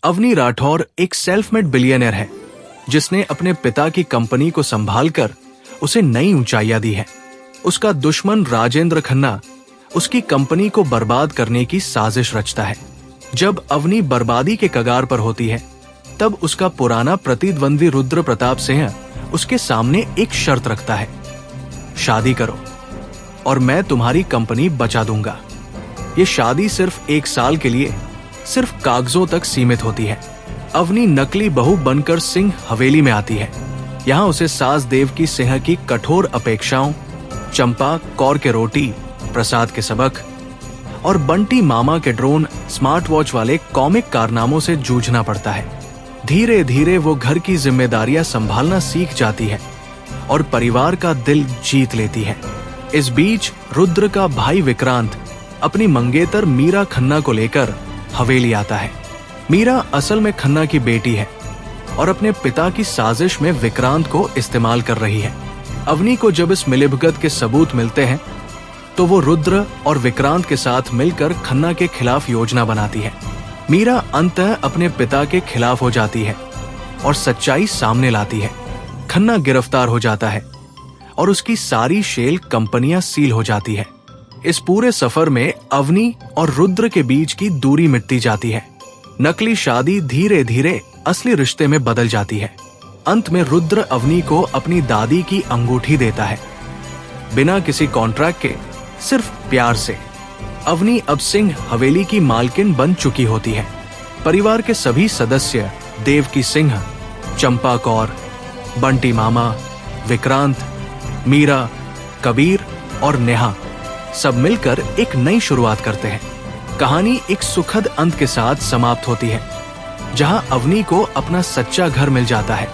अवनी राठौर एक self made billionaire है जिसने अपने पिता की कंपनी को संभालकर उसे नई ऊंचाइयां दी है। उसका दुश्मन राजेंद्र खन्ना उसकी कंपनी को बर्बाद करने की साजिश रचता है। जब अवनी बर्बादी के कगार पर होती है तब उसका पुराना प्रतिद्वंदी रुद्र प्रताप सिंह उसके सामने एक शर्त रखता है, शादी करो और मैं तुम्हारी कंपनी बचा दूंगा। ये शादी सिर्फ 1 साल के लिए सिर्फ कागजों तक सीमित होती है। अवनी नकली बहू बनकर सिंह हवेली में आती है। यहाँ उसे सास देवकी सिंह की कठोर अपेक्षाओं, चंपा कौर के रोटी प्रसाद के सबक और बंटी मामा के ड्रोन स्मार्ट वॉच वाले कॉमिक कारनामों से जूझना पड़ता है। धीरे धीरे वो घर की जिम्मेदारियां संभालना सीख जाती है और परिवार का दिल जीत लेती है। इस बीच रुद्र का भाई विक्रांत अपनी मंगेतर मीरा खन्ना को लेकर हवेली आता है। मीरा असल में खन्ना की बेटी है और अपने पिता की साजिश में विक्रांत को इस्तेमाल कर रही है। अवनी को जब इस मिलीभगत के सबूत मिलते हैं तो वो रुद्र और विक्रांत के साथ मिलकर खन्ना के खिलाफ योजना बनाती है। मीरा अंततः अपने पिता के खिलाफ हो जाती है और सच्चाई सामने लाती है। खन्ना गिरफ्तार हो जाता है और उसकी सारी शेल कंपनियां सील हो जाती है। इस पूरे सफर में अवनी और रुद्र के बीच की दूरी मिटती जाती है। नकली शादी धीरे धीरे असली रिश्ते में बदल जाती है। अंत में रुद्र अवनी को अपनी दादी की अंगूठी देता है, बिना किसी कॉन्ट्रैक्ट के, सिर्फ प्यार से। अवनी अब सिंह हवेली की मालकिन बन चुकी होती है। परिवार के सभी सदस्य देवकी सिंह, चंपा कौर, बंटी मामा, विक्रांत, मीरा, कबीर और नेहा सब मिलकर एक नई शुरुआत करते हैं। कहानी एक सुखद अंत के साथ समाप्त होती है, जहां अवनी को अपना सच्चा घर मिल जाता है।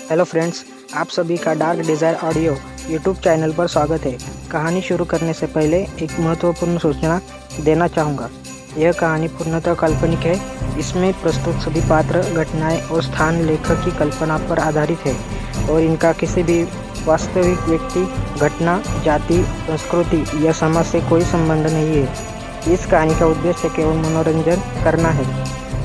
हेलो फ्रेंड्स, आप सभी का dark desire audio YouTube channel पर स्वागत है। कहानी शुरू करने से पहले एक महत्वपूर्ण सूचना देना चाहूँगा। यह कहानी पूर्णतः काल्पनिक है। इसमें प्रस्तुत सभी पात्र, घटनाएं और स्थान लेखक की कल्पना पर आधारित है और इनका किसी भी वास्तविक व्यक्ति, घटना, जाति, संस्कृति या समाज से कोई संबंध नहीं है। इस कहानी का उद्देश्य केवल मनोरंजन करना है।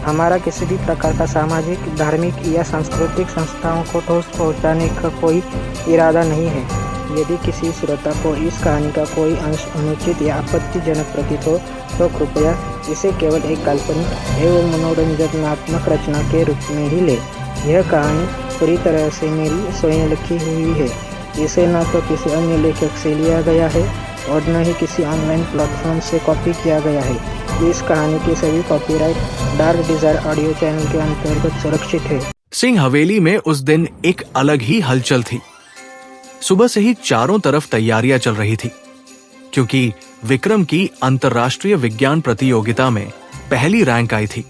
हमारा किसी भी प्रकार का सामाजिक, धार्मिक या सांस्कृतिक संस्थाओं को ठोस पहुंचाने का कोई इरादा नहीं है। यदि किसी श्रोता को इस कहानी का कोई अंश अनुचित या आपत्तिजनक प्रतीत हो तो कृपया इसे केवल एक काल्पनिक एवं मनोरंजनात्मक रचना के रूप में ही ले। यह कहानी पूरी तरह से मेरी स्वयं लिखी हुई है। इसे न तो किसी अन्य लेखक से लिया गया है और न ही किसी ऑनलाइन प्लेटफॉर्म से कॉपी किया गया है। इस कहानी की सभी copyright dark desire audio channel के अंतर्गत सुरक्षित है। सिंह हवेली में उस दिन एक अलग ही हलचल थी। सुबह से ही चारों तरफ तैयारियां चल रही थी, क्योंकि विक्रम की अंतर्राष्ट्रीय विज्ञान प्रतियोगिता में पहली रैंक आई थी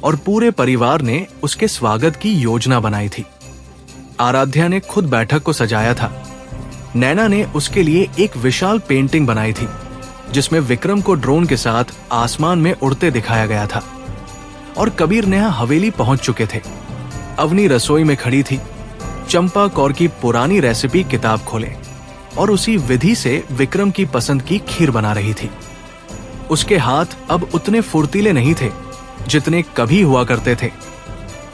और पूरे परिवार ने उसके स्वागत की योजना बनाई थी। आराध्या ने खुद बैठक को सजाया था। नैना ने उसके लिए एक विशाल पेंटिंग बनाई थी जिसमें विक्रम को ड्रोन के साथ आसमान में उड़ते दिखाया गया था। और कबीर नेहा हवेली पहुंच चुके थे। अवनी रसोई में खड़ी थी, चंपा कौर की पुरानी रेसिपी किताब खोले और उसी विधि से विक्रम की पसंद की खीर बना रही थी। उसके हाथ अब उतने फुर्तीले नहीं थे जितने कभी हुआ करते थे,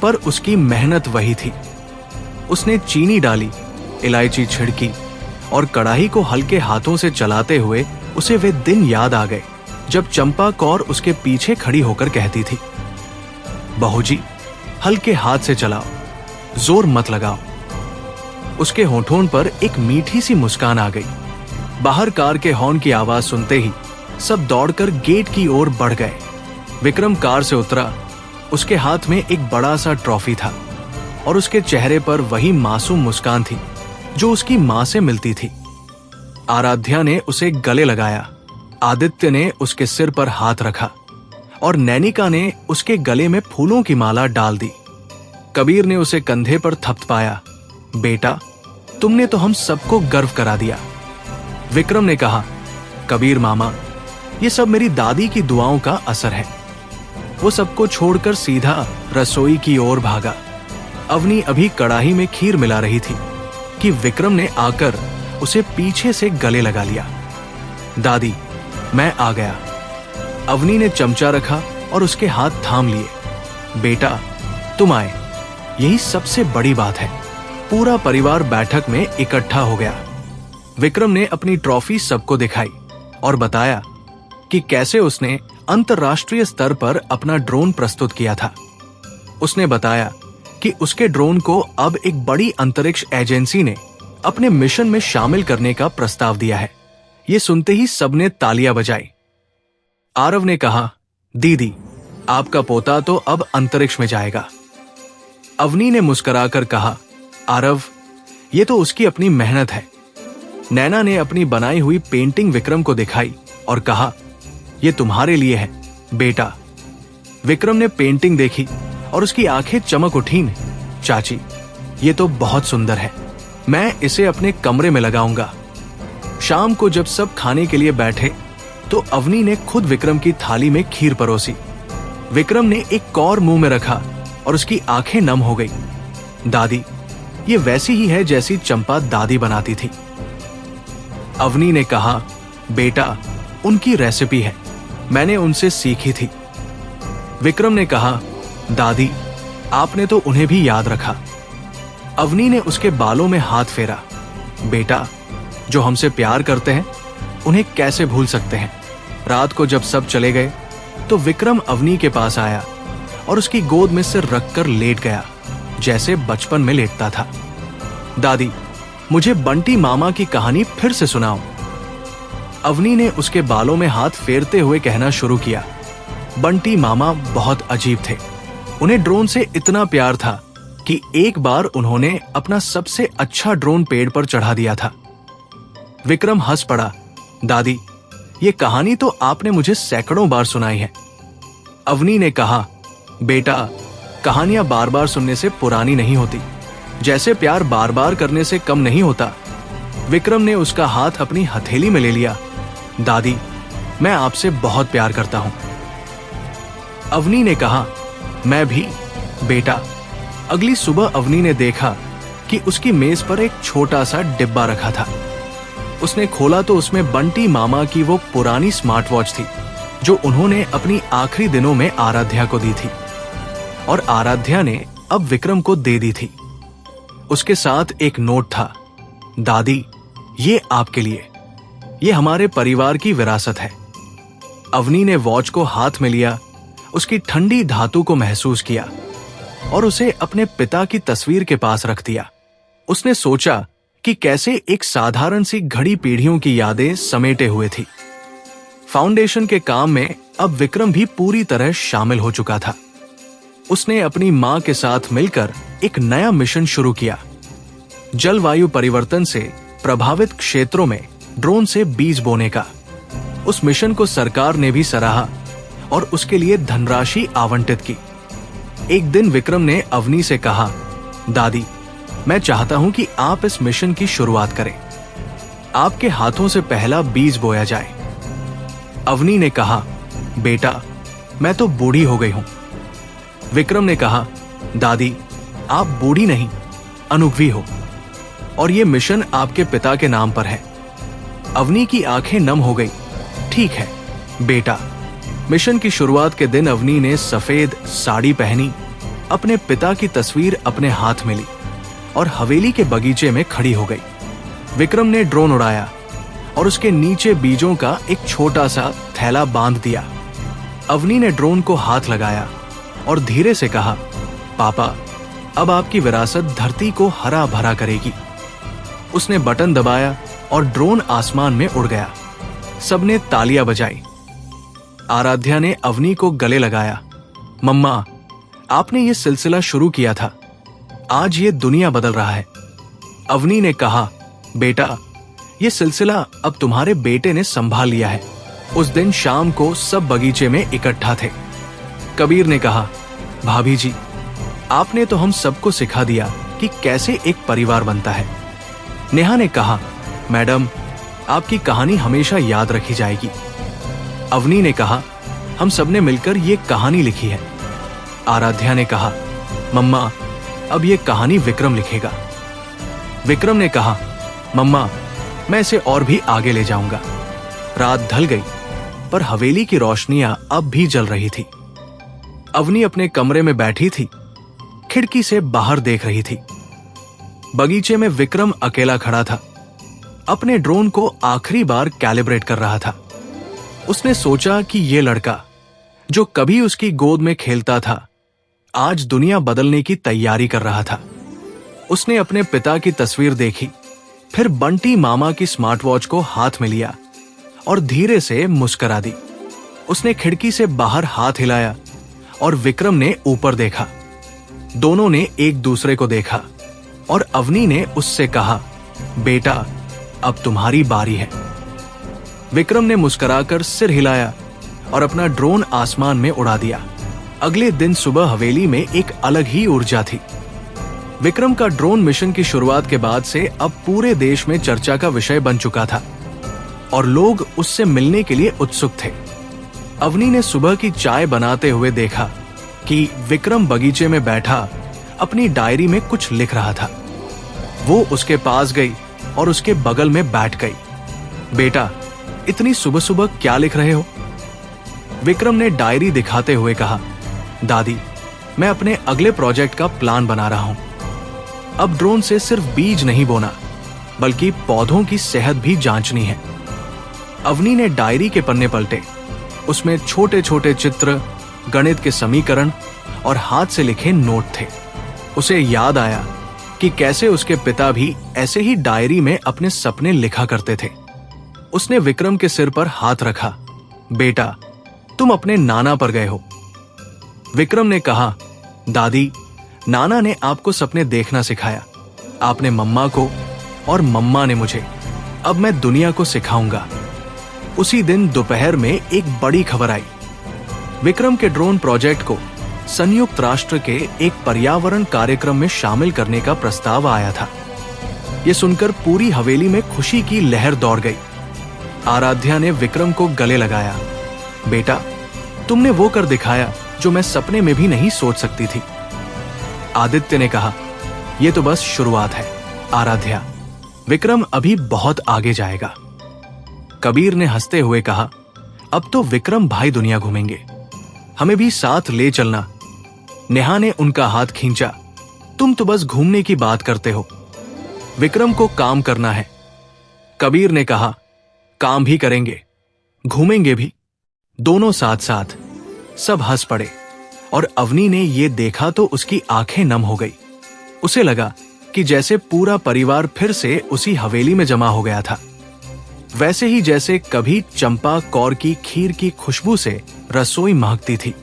पर उसकी मेहनत वही थी। उसने चीनी डाली, इलायची छिड़की और कढ़ाई को हल्के हाथों से चलाते हुए उसे वे दिन याद आ गए जब चंपा कौर उसके पीछे खड़ी होकर कहती थी, बहूजी हल्के हाथ से चलाओ, जोर मत लगाओ। उसके होठों पर एक मीठी सी मुस्कान आ गई। बाहर कार के हॉर्न की आवाज सुनते ही सब दौड़कर गेट की ओर बढ़ गए। विक्रम कार से उतरा। उसके हाथ में एक बड़ा सा ट्रॉफी था और उसके चेहरे पर वही मासूम मुस्कान थी जो उसकी मां से मिलती थी। आराध्या ने उसे गले लगाया, आदित्य ने उसके सिर पर हाथ रखा और नैनिका ने उसके गले में फूलों की माला डाल दी। कबीर ने उसे कंधे पर थपथपाया, बेटा तुमने तो हम सबको गर्व करा दिया। विक्रम ने कहा, कबीर मामा ये सब मेरी दादी की दुआओं का असर है। वो सबको छोड़कर सीधा रसोई की ओर भागा। अवनी अभी कड़ाही में खीर मिला रही थी कि विक्रम ने आकर उसे पीछे से गले लगा लिया। दादी, मैं आ गया। अवनी ने चमचा रखा और उसके हाथ थाम लिए। बेटा, तुम आए, यही सबसे बड़ी बात है। पूरा परिवार बैठक में इकट्ठा हो गया। विक्रम ने अपनी ट्रॉफी सबको दिखाई और बताया कि कैसे उसने अंतर्राष्ट्रीय स्तर पर अपना ड्रोन प्रस्तुत किया था। उसने बताया कि उसके ड्रोन को अब एक बड़ी अंतरिक्ष एजेंसी ने अपने मिशन में शामिल करने का प्रस्ताव दिया है। यह सुनते ही सबने तालियां बजाई। आरव ने कहा, दीदी, आपका पोता तो अब अंतरिक्ष में जाएगा। अवनी ने मुस्कुराकर कहा, आरव, ये तो उसकी अपनी मेहनत है। नैना ने अपनी बनाई हुई पेंटिंग विक्रम को दिखाई और कहा, यह तुम्हारे लिए है बेटा। विक्रम ने पेंटिंग देखी और उसकी आंखें चमक उठीं। चाची, ये तो बहुत सुंदर है, मैं इसे अपने कमरे में लगाऊंगा। शाम को जब सब खाने के लिए बैठे तो अवनी ने खुद विक्रम की थाली में खीर परोसी। विक्रम ने एक कौर मुंह में रखा और उसकी आंखें नम हो गई। दादी, ये वैसी ही है जैसी चंपा दादी बनाती थी। अवनी ने कहा, बेटा, उनकी रेसिपी है, मैंने उनसे सीखी थी। विक्रम ने कहा, दादी, आपने तो उन्हें भी याद रखा। अवनी ने उसके बालों में हाथ फेरा। बेटा, जो हमसे प्यार करते हैं उन्हें कैसे भूल सकते हैं। रात को जब सब चले गए तो विक्रम अवनी के पास आया और उसकी गोद में सिर रखकर लेट गया जैसे बचपन में लेटता था। दादी, मुझे बंटी मामा की कहानी फिर से सुनाओ। अवनी ने उसके बालों में हाथ फेरते हुए कहना शुरू किया। बंटी मामा बहुत अजीब थे। उन्हें ड्रोन से इतना प्यार था कि एक बार उन्होंने अपना सबसे अच्छा ड्रोन पेड़ पर चढ़ा दिया था। विक्रम हंस पड़ा। दादी, ये कहानी तो आपने मुझे सैकड़ों बार सुनाई है। अवनी ने कहा, बेटा, कहानियां बार बार सुनने से पुरानी नहीं होती, जैसे प्यार बार बार करने से कम नहीं होता। विक्रम ने उसका हाथ अपनी हथेली में ले लिया। दादी, मैं आपसे बहुत प्यार करता हूं। अवनी ने कहा, मैं भी बेटा। अगली सुबह अवनी ने देखा कि उसकी मेज पर एक छोटा सा डिब्बा रखा था। उसने खोला तो उसमें बंटी मामा की वो पुरानी स्मार्ट वॉच थी जो उन्होंने अपनी आखिरी दिनों में आराध्या को दी थी और आराध्या ने अब विक्रम को दे दी थी। उसके साथ एक नोट था, दादी, ये आपके लिए, ये हमारे परिवार की विरासत है। अवनी ने वॉच को हाथ में लिया, उसकी ठंडी धातु को महसूस किया और उसे अपने पिता की तस्वीर के पास रख दिया। उसने सोचा कि कैसे एक साधारण सी घड़ी पीढ़ियों की यादें समेटे हुए थी। फाउंडेशन के काम में अब विक्रम भी पूरी तरह शामिल हो चुका था। उसने अपनी मां के साथ मिलकर एक नया मिशन शुरू किया, जलवायु परिवर्तन से प्रभावित क्षेत्रों में ड्रोन से बीज बोने का। उस मिशन को सरकार ने भी सराहा और उसके लिए धनराशि आवंटित की। एक दिन विक्रम ने अवनी से कहा, दादी, मैं चाहता हूं कि आप इस मिशन की शुरुआत करें। आपके हाथों से पहला बीज बोया जाए। अवनी ने कहा, बेटा, मैं तो बूढ़ी हो गई हूं। विक्रम ने कहा, दादी, आप बूढ़ी नहीं, अनुभवी हो और ये मिशन आपके पिता के नाम पर है। अवनी की आंखें नम हो गई। ठीक है बेटा। मिशन की शुरुआत के दिन अवनी ने सफेद साड़ी पहनी, अपने पिता की तस्वीर अपने हाथ में ली और हवेली के बगीचे में खड़ी हो गई। विक्रम ने ड्रोन उड़ाया और उसके नीचे बीजों का एक छोटा सा थैला बांध दिया। अवनी ने ड्रोन को हाथ लगाया और धीरे से कहा, पापा, अब आपकी विरासत धरती को हरा भरा करेगी। उसने बटन दबाया और ड्रोन आसमान में उड़ गया। सबने तालियां बजाई। आराध्या ने अवनी को गले लगाया। मम्मा, आपने ये सिलसिला शुरू किया था, आज ये दुनिया बदल रहा है। अवनी ने कहा, बेटा, ये सिलसिला अब तुम्हारे बेटे ने संभाल लिया है। उस दिन शाम को सब बगीचे में इकट्ठा थे। कबीर ने कहा, भाभी जी, आपने तो हम सबको सिखा दिया कि कैसे एक परिवार बनता है। नेहा ने कहा, मैडम, आपकी कहानी हमेशा याद रखी जाएगी। अवनी ने कहा, हम सबने मिलकर ये कहानी लिखी है। आराध्या ने कहा, मम्मा, अब ये कहानी विक्रम लिखेगा। विक्रम ने कहा, मम्मा, मैं इसे और भी आगे ले जाऊंगा। रात ढल गई, पर हवेली की रोशनियां अब भी जल रही थी। अवनी अपने कमरे में बैठी थी, खिड़की से बाहर देख रही थी। बगीचे में विक्रम अकेला खड़ा था, अपने ड्रोन को आखिरी बार कैलिब्रेट कर रहा था। उसने सोचा कि यह लड़का जो कभी उसकी गोद में खेलता था, आज दुनिया बदलने की तैयारी कर रहा था। उसने अपने पिता की तस्वीर देखी, फिर बंटी मामा की स्मार्ट वॉच को हाथ में लिया और धीरे से मुस्कुरा दी। उसने खिड़की से बाहर हाथ हिलाया और विक्रम ने ऊपर देखा। दोनों ने एक दूसरे को देखा और अवनी ने उससे कहा, बेटा अब तुम्हारी बारी है। विक्रम ने मुस्कुराकर सिर हिलाया और अपना ड्रोन आसमान में उड़ा दिया। अगले दिन सुबह हवेली में एक अलग ही ऊर्जा थी। विक्रम का ड्रोन मिशन की शुरुआत के बाद से अब पूरे देश में चर्चा का विषय बन चुका था और लोग उससे मिलने के लिए उत्सुक थे। अवनी ने सुबह की चाय बनाते हुए देखा कि विक्रम बगीचे में बैठा अपनी डायरी में कुछ लिख रहा था। वो उसके पास गई और उसके बगल में बैठ गई। बेटा, इतनी सुबह सुबह क्या लिख रहे हो? विक्रम ने डायरी दिखाते हुए कहा, दादी, मैं अपने अगले प्रोजेक्ट का प्लान बना रहा हूं। अब ड्रोन से सिर्फ बीज नहीं बोना, बल्कि पौधों की सेहत भी जांचनी है। अवनी ने डायरी के पन्ने पलटे। उसमें छोटे छोटे चित्र, गणित के समीकरण और हाथ से लिखे नोट थे। उसे याद आया कि कैसे उसके पिता भी ऐसे ही डायरी में अपने सपने लिखा करते थे। उसने विक्रम के सिर पर हाथ रखा। बेटा, तुम अपने नाना पर गए हो। विक्रम ने कहा, दादी, नाना ने आपको सपने देखना सिखाया, आपने मम्मा को और मम्मा ने मुझे। अब मैं दुनिया को सिखाऊंगा। उसी दिन दोपहर में एक बड़ी खबर आई। विक्रम के ड्रोन प्रोजेक्ट को संयुक्त राष्ट्र के एक पर्यावरण कार्यक्रम में शामिल करने का प्रस्ताव आया था। यह सुनकर पूरी हवेली में खुशी की लहर दौड़ गई। आराध्या ने विक्रम को गले लगाया। बेटा, तुमने वो कर दिखाया जो मैं सपने में भी नहीं सोच सकती थी। आदित्य ने कहा, यह तो बस शुरुआत है आराध्या, विक्रम अभी बहुत आगे जाएगा। कबीर ने हंसते हुए कहा, अब तो विक्रम भाई दुनिया घूमेंगे, हमें भी साथ ले चलना। नेहा ने उनका हाथ खींचा, तुम तो बस घूमने की बात करते हो, विक्रम को काम करना है। कबीर ने कहा, काम भी करेंगे, घूमेंगे भी, दोनों साथ साथ। सब हंस पड़े और अवनी ने यह देखा तो उसकी आंखें नम हो गई। उसे लगा कि जैसे पूरा परिवार फिर से उसी हवेली में जमा हो गया था, वैसे ही जैसे कभी चंपा कौर की खीर की खुशबू से रसोई महकती थी।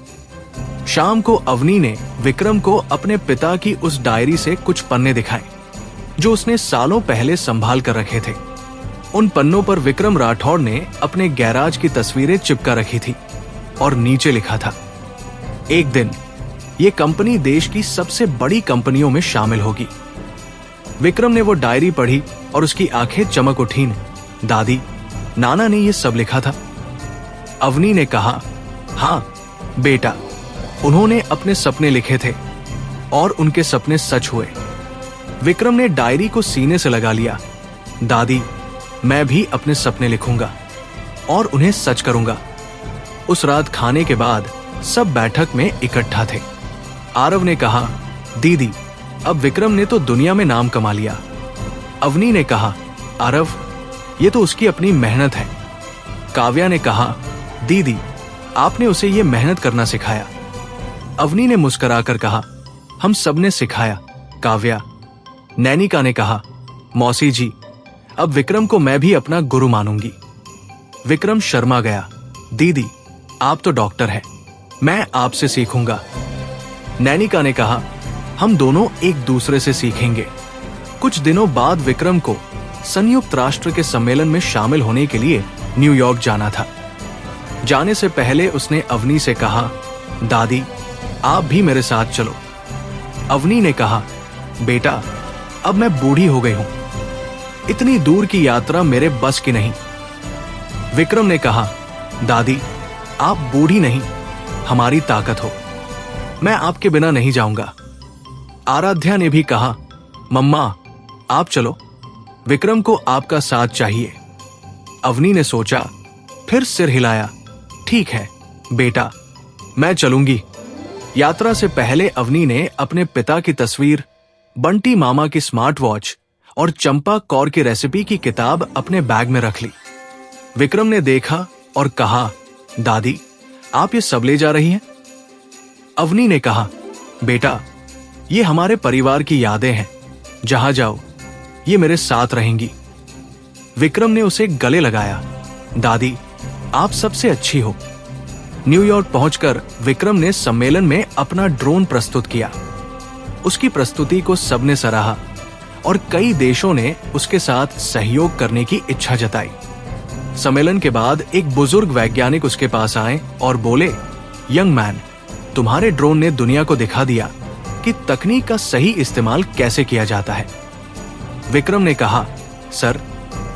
शाम को अवनी ने विक्रम को अपने पिता की उस डायरी से कुछ पन्ने दिखाए जो उसने सालों पहले संभाल कर रखे थे। उन पन्नों पर विक्रम राठौड़ ने अपने गैराज की तस्वीरें चिपका रखी थी और नीचे लिखा था, एक दिन ये कंपनी देश की सबसे बड़ी कंपनियों में शामिल होगी। विक्रम ने वो डायरी पढ़ी और उसकी आंखें चमक उठी। दादी, नाना ने ये सब लिखा था। अवनी ने कहा, हाँ बेटा, उन्होंने अपने सपने लिखे थे और उनके सपने सच हुए। विक्रम ने डायरी को सीने से लगा लिया। दादी, मैं भी अपने सपने लिखूंगा और उन्हें सच करूंगा। उस रात खाने के बाद सब बैठक में इकट्ठा थे। आरव ने कहा, दीदी, अब विक्रम ने तो दुनिया में नाम कमा लिया। अवनी ने कहा, आरव, ये तो उसकी अपनी मेहनत है। काव्या ने कहा, दीदी, आपने उसे ये मेहनत करना सिखाया। अवनी ने मुस्कुराकर कहा, हम सबने सिखाया काव्या। नैनिका ने कहा, मौसी जी, अब विक्रम को मैं भी अपना गुरु मानूंगी। विक्रम शर्मा गया। दीदी, आप तो डॉक्टर हैं, मैं आपसे सीखूंगा। नैनिका ने कहा, हम दोनों एक दूसरे से सीखेंगे। कुछ दिनों बाद विक्रम को संयुक्त राष्ट्र के सम्मेलन में शामिल होने के लिए न्यूयॉर्क जाना था। जाने से पहले उसने अवनी से कहा, दादी, आप भी मेरे साथ चलो। अवनी ने कहा, बेटा, अब मैं बूढ़ी हो गई हूं, इतनी दूर की यात्रा मेरे बस की नहीं। विक्रम ने कहा, दादी, आप बूढ़ी नहीं, हमारी ताकत हो, मैं आपके बिना नहीं जाऊंगा। आराध्या ने भी कहा, मम्मा, आप चलो। विक्रम को आपका साथ चाहिए। अवनी ने सोचा, फिर सिर हिलाया। ठीक है बेटा, मैं चलूंगी। यात्रा से पहले अवनी ने अपने पिता की तस्वीर, बंटी मामा की स्मार्ट वॉच और चंपा कौर की रेसिपी की किताब अपने बैग में रख ली। विक्रम ने देखा और कहा, दादी आप ये सब ले जा रही हैं? अवनी ने कहा, बेटा ये हमारे परिवार की यादें हैं, जहां जाओ ये मेरे साथ रहेंगी। विक्रम ने उसे गले लगाया। दादी आप सबसे अच्छी हो। न्यूयॉर्क पहुंचकर विक्रम ने सम्मेलन में अपना ड्रोन प्रस्तुत किया। उसकी प्रस्तुति को सबने सराहा और कई देशों ने उसके साथ सहयोग करने की इच्छा जताई। सम्मेलन के बाद एक बुजुर्ग वैज्ञानिक उसके पास आए और बोले, यंग मैन, तुम्हारे ड्रोन ने दुनिया को दिखा दिया कि तकनीक का सही इस्तेमाल कैसे किया जाता है। विक्रम ने कहा, सर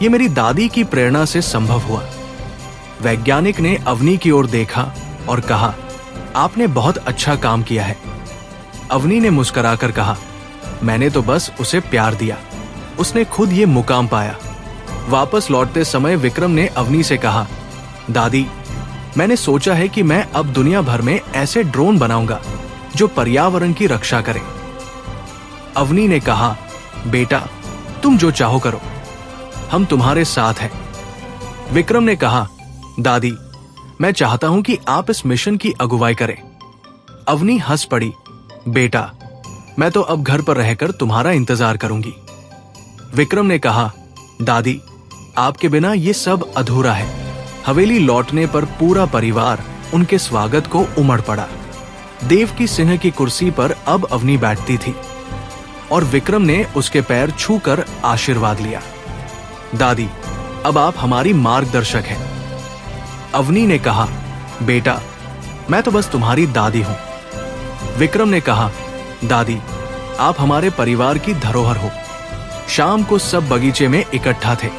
ये मेरी दादी की प्रेरणा से संभव हुआ। वैज्ञानिक ने अवनी की ओर देखा और कहा, आपने बहुत अच्छा काम किया है। अवनी ने मुस्कुराकर कहा, मैंने तो बस उसे प्यार दिया, उसने खुद ये मुकाम पाया। वापस लौटते समय विक्रम ने अवनी से कहा, दादी मैंने सोचा है कि मैं अब दुनिया भर में ऐसे ड्रोन बनाऊंगा जो पर्यावरण की रक्षा करें। अवनी ने कहा, बेटा तुम जो चाहो करो, हम तुम्हारे साथ हैं। विक्रम ने कहा, दादी मैं चाहता हूं कि आप इस मिशन की अगुवाई करें। अवनी हंस पड़ी, बेटा मैं तो अब घर पर रहकर तुम्हारा इंतजार करूंगी। विक्रम ने कहा, दादी आपके बिना ये सब अधूरा है। हवेली लौटने पर पूरा परिवार उनके स्वागत को उमड़ पड़ा। देवकी सिंह की कुर्सी पर अब अवनी बैठती थी और विक्रम ने उसके पैर छूकर आशीर्वाद लिया। दादी अब आप हमारी मार्गदर्शक हैं। अवनी ने कहा, बेटा मैं तो बस तुम्हारी दादी हूं। विक्रम ने कहा, दादी आप हमारे परिवार की धरोहर हो। शाम को सब बगीचे में इकट्ठा थे।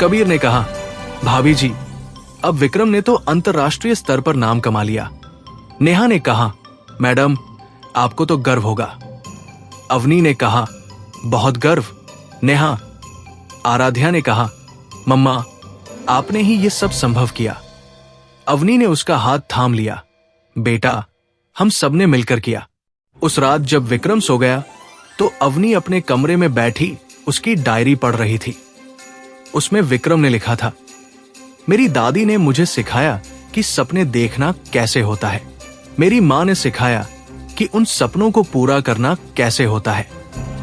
कबीर ने कहा, भाभी जी अब विक्रम ने तो अंतर्राष्ट्रीय स्तर पर नाम कमा लिया। नेहा ने कहा, मैडम आपको तो गर्व होगा। अवनी ने कहा, बहुत गर्व नेहा। आराध्या ने कहा, मम्मा आपने ही ये सब संभव किया। अवनी ने उसका हाथ थाम लिया, बेटा हम सबने मिलकर किया। उस रात जब विक्रम सो गया तो अवनी अपने कमरे में बैठी उसकी डायरी पढ़ रही थी। उसमें विक्रम ने लिखा था, मेरी दादी ने मुझे सिखाया कि सपने देखना कैसे होता है। मेरी माँ ने सिखाया कि उन सपनों को पूरा करना कैसे होता है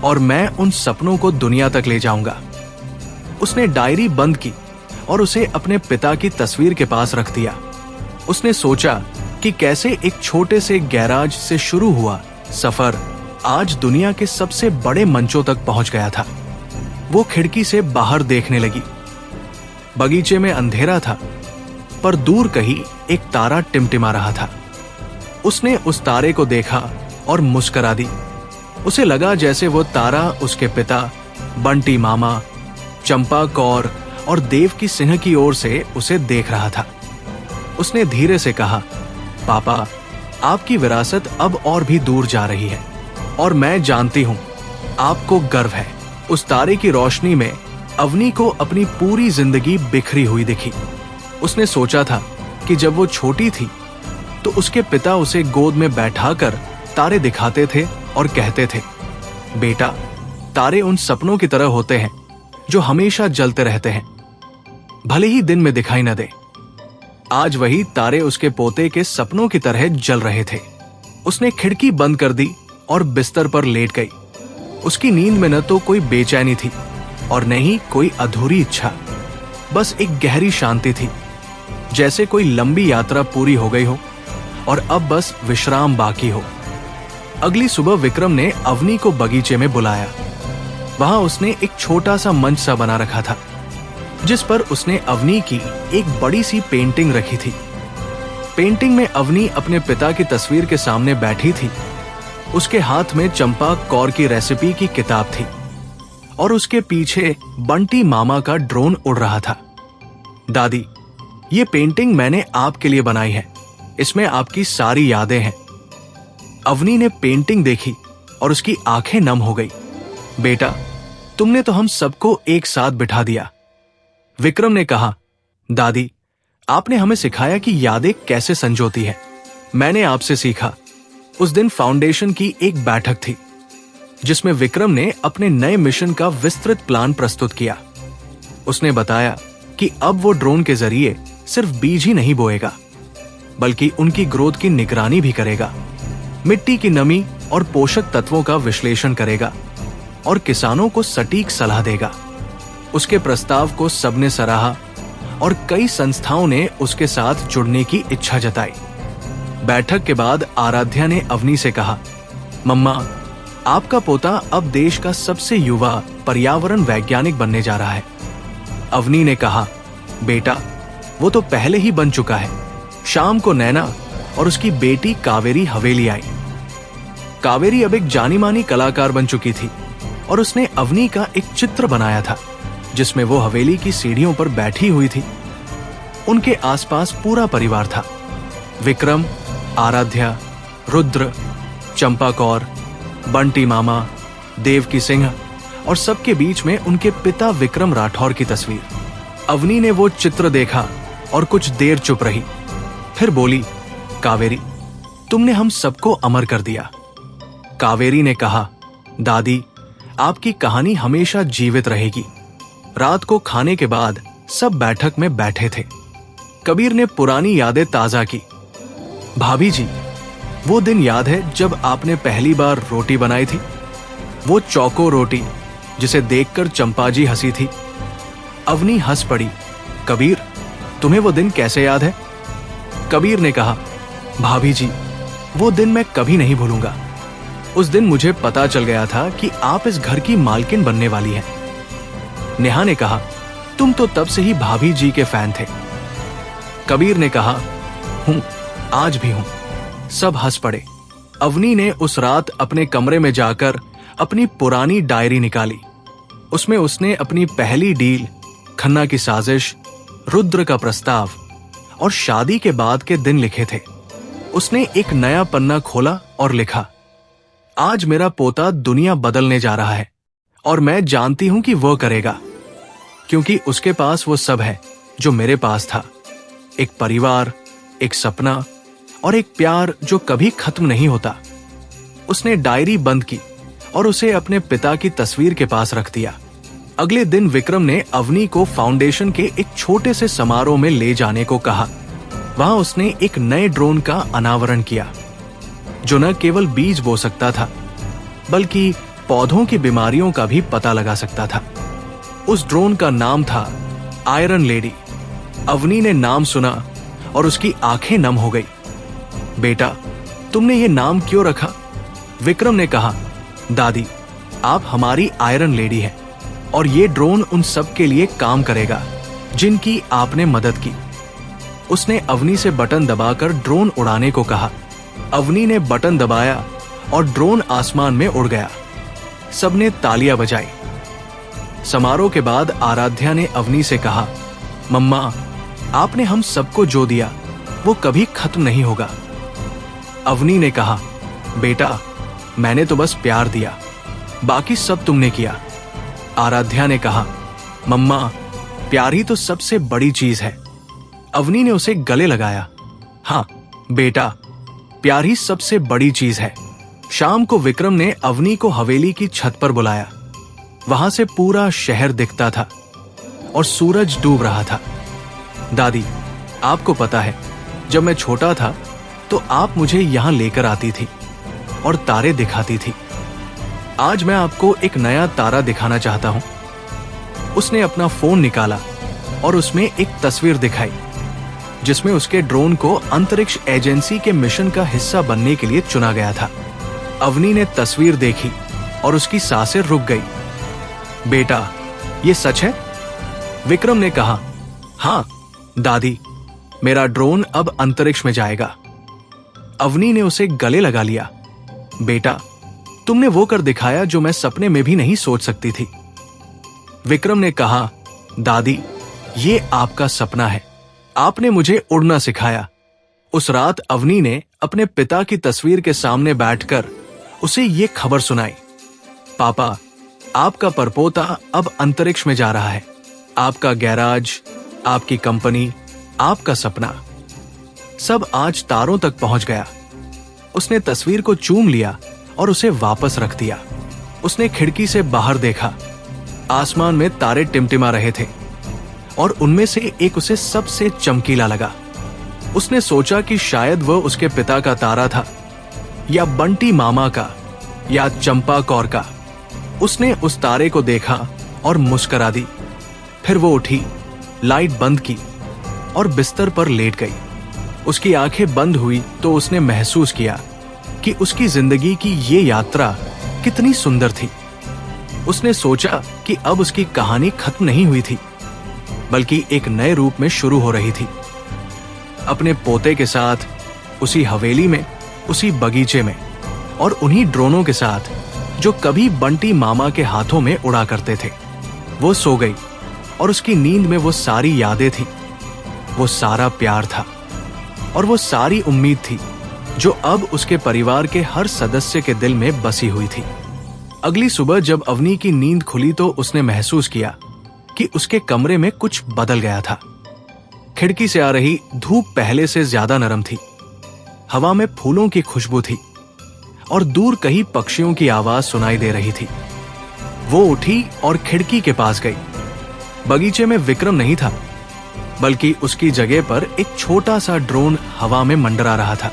और मैं उन सपनों को दुनिया तक ले जाऊंगा। उसने डायरी बंद की और उसे अपने पिता की तस्वीर के पास रख दिया। उसने सोचा कि कैसे एक छोटे से गैराज से शुरू हुआ सफर आज दुनिया के सबसे बड़े मंचों तक पहुंच गया था। वो खिड़की से बाहर देखने लगी। बगीचे में अंधेरा था, पर दूर कहीं एक तारा टिमटिमा रहा था। उसने उस तारे को देखा और मुस्कुरा दी। उसे लगा जैसे वो तारा उसके पिता, बंटी मामा, चंपा कौर और देवकी सिंह की ओर से उसे देख रहा था। उसने धीरे से कहा, पापा आपकी विरासत अब और भी दूर जा रही है और मैं जानती हूं आपको गर्व है। उस तारे की रोशनी में अवनी को अपनी पूरी जिंदगी बिखरी हुई दिखी। उसने सोचा था कि जब वो छोटी थी तो उसके पिता उसे गोद में बैठाकर तारे दिखाते थे और कहते थे, बेटा तारे उन सपनों की तरह होते हैं जो हमेशा जलते रहते हैं, भले ही दिन में दिखाई न दे। आज वही तारे उसके पोते के सपनों की तरह जल रहे थे। उसने खिड़की बंद कर दी और बिस्तर पर लेट गई। उसकी नींद में न तो कोई बेचैनी थी और न ही कोई अधूरी इच्छा, बस एक गहरी शांति थी, जैसे कोई लंबी यात्रा पूरी हो गई हो और अब बस विश्राम बाकी हो। अगली सुबह विक्रम ने अवनी को बगीचे में बुलाया। वहां उसने एक छोटा सा मंच सा बना रखा था, जिस पर उसने अवनी की एक बड़ी सी पेंटिंग रखी थी। पेंटिंग में अवनी अपने पिता की तस्वीर के सामने बैठी थी। उसके हाथ में चंपा कौर की रेसिपी की किताब थी और उसके पीछे बंटी मामा का ड्रोन उड़ रहा था। दादी, ये पेंटिंग मैंने आपके लिए बनाई है, इसमें आपकी सारी यादें हैं। अवनी ने पेंटिंग देखी और उसकी आंखें नम हो गई। बेटा, तुमने तो हम सबको एक साथ बिठा दिया। विक्रम ने कहा, दादी, आपने हमें सिखाया कि यादें कैसे संजोती है। मैंने आपसे सीखा। उस दिन फाउंडेशन की एक बैठक थी जिसमें विक्रम ने अपने नए मिशन का विस्तृत प्लान प्रस्तुत किया। उसने बताया कि अब वो ड्रोन के जरिए सिर्फ बीज ही नहीं बोएगा, बल्कि उनकी ग्रोथ की निगरानी भी करेगा, मिट्टी की नमी और पोषक तत्वों का विश्लेषण करेगा और किसानों को सटीक सलाह देगा। उसके प्रस्ताव को सबने सराहा और कई संस्थाओं ने उसके साथ जुड़ने की इच्छा जताई। बैठक के बाद आराध्या ने अवनी से कहा, मम्मा, आपका पोता अब देश का सबसे युवा पर्यावरण वैज्ञानिक बनने जा रहा है। अवनी ने कहा, बेटा, वो तो पहले ही बन चुका है। शाम को नैना और उसकी बेटी कावेरी हवेली आई। कावेरी अब एक जानी मानी कलाकार बन चुकी थी और उसने अवनी का एक चित्र बनाया था जिसमें वो हवेली की सीढ़ियों पर बैठी हुई थी। उनके आसपास पूरा परिवार था। विक्रम, आराध्या, रुद्र, चंपा कौर, बंटी मामा, देवकी सिंह और सबके बीच में उनके पिता विक्रम राठौर की तस्वीर। अवनी ने वो चित्र देखा और कुछ देर चुप रही, फिर बोली, कावेरी, तुमने हम सबको अमर कर दिया। कावेरी ने कहा, दादी, आपकी कहानी हमेशा जीवित रहेगी। रात को खाने के बाद सब बैठक में बैठे थे। कबीर ने पुरानी यादें ताजा की। भाभी जी, वो दिन याद है जब आपने पहली बार रोटी बनाई थी? वो चौको रोटी जिसे देखकर चंपा जी हंसी थी। अवनी हंस पड़ी। कबीर, तुम्हें वो दिन कैसे याद है? कबीर ने कहा, भाभी जी, वो दिन मैं कभी नहीं भूलूंगा। उस दिन मुझे पता चल गया था कि आप इस घर की मालकिन बनने वाली हैं। नेहा ने कहा, तुम तो तब से ही भाभी जी के फैन थे। कबीर ने कहा, हूं, आज भी हूं। सब हंस पड़े। अवनी ने उस रात अपने कमरे में जाकर अपनी पुरानी डायरी निकाली। उसमें उसने अपनी पहली डील, खन्ना की साजिश, रुद्र का प्रस्ताव और शादी के बाद के दिन लिखे थे। उसने एक नया पन्ना खोला और लिखा, आज मेरा पोता दुनिया बदलने जा रहा है और मैं जानती हूं कि वह करेगा, क्योंकि उसके पास वो सब है जो मेरे पास था। एक परिवार, एक सपना और एक प्यार जो कभी खत्म नहीं होता। उसने डायरी बंद की और उसे अपने पिता की तस्वीर के पास रख दिया। अगले दिन विक्रम ने अवनी को फाउंडेशन के एक छोटे से समारोह में ले जाने को कहा। वहां उसने एक नए ड्रोन का अनावरण किया जो न केवल बीज बो सकता था बल्कि पौधों की बीमारियों का भी पता लगा सकता था। उस ड्रोन का नाम था आयरन लेडी। अवनी ने नाम सुना और उसकी आंखें नम हो गई। बेटा, तुमने ये नाम क्यों रखा? विक्रम ने कहा, दादी, आप हमारी आयरन लेडी हैं और ये ड्रोन उन सब के लिए काम करेगा जिनकी आपने मदद की। उसने अवनी से बटन दबाकर ड्रोन उड़ाने को कहा। अवनी ने बटन दबाया और ड्रोन आसमान में उड़ गया। सबने तालियां बजाई। समारोह के बाद आराध्या ने अवनी से कहा, मम्मा, आपने हम सबको जो दिया वो कभी खत्म नहीं होगा। अवनी ने कहा, बेटा, मैंने तो बस प्यार दिया, बाकी सब तुमने किया। आराध्या ने कहा, मम्मा, प्यार ही तो सबसे बड़ी चीज है। अवनी ने उसे गले लगाया। हाँ बेटा, प्यार ही सबसे बड़ी चीज है। शाम को विक्रम ने अवनी को हवेली की छत पर बुलाया। वहां से पूरा शहर दिखता था और सूरज डूब रहा था। दादी, आपको पता है, जब मैं छोटा था तो आप मुझे यहां लेकर आती थी और तारे दिखाती थी। आज मैं आपको एक नया तारा दिखाना चाहता हूं। उसने अपना फोन निकाला और उसमें एक तस्वीर दिखाई जिसमें उसके ड्रोन को अंतरिक्ष एजेंसी के मिशन का हिस्सा बनने के लिए चुना गया था। अवनी ने तस्वीर देखी और उसकी सांसें रुक गई। बेटा, ये सच है? विक्रम ने कहा, हाँ दादी, मेरा ड्रोन अब अंतरिक्ष में जाएगा। अवनी ने उसे गले लगा लिया। बेटा, तुमने वो कर दिखाया जो मैं सपने में भी नहीं सोच सकती थी। विक्रम ने कहा, दादी, ये आपका सपना है, आपने मुझे उड़ना सिखाया। उस रात अवनी ने अपने पिता की तस्वीर के सामने बैठकर उसे ये खबर सुनाई, पापा, आपका परपोता अब अंतरिक्ष में जा रहा है। आपका गैराज, आपकी कंपनी, आपका सपना, सब आज तारों तक पहुंच गया। उसने तस्वीर को चूम लिया और उसे वापस रख दिया। उसने खिड़की से बाहर देखा। आसमान में तारे टिमटिमा रहे थे और उनमें से एक उसे सबसे चमकीला लगा। उसने सोचा कि शायद वह उसके पिता का तारा था, या बंटी मामा का, या चंपा कौर का। उसने उस तारे को देखा और मुस्कुरा दी। फिर वो उठी, लाइट बंद की और बिस्तर पर लेट गई। उसकी आंखें बंद हुई तो उसने महसूस किया कि उसकी जिंदगी की ये यात्रा कितनी सुंदर थी। उसने सोचा कि अब उसकी कहानी खत्म नहीं हुई थी, बल्कि एक नए रूप में शुरू हो रही थी। अपने पोते के साथ, उसी हवेली में, उसी बगीचे में, और उन्हीं ड्रोनों के साथ जो कभी बंटी मामा के हाथों में उड़ा करते थे। वो सो गई और उसकी नींद में वो सारी यादें थी, वो सारा प्यार था और वो सारी उम्मीद थी जो अब उसके परिवार के हर सदस्य के दिल में बसी हुई थी। अगली सुबह जब अवनी की नींद खुली तो उसने महसूस किया कि उसके कमरे में कुछ बदल गया था। खिड़की से आ रही धूप पहले से ज्यादा नरम थी। हवा में फूलों की खुशबू थी और दूर कहीं पक्षियों की आवाज सुनाई दे रही थी। वो उठी और खिड़की के पास गई। बगीचे में विक्रम नहीं था, बल्कि उसकी जगह पर एक छोटा सा ड्रोन हवा में मंडरा रहा था,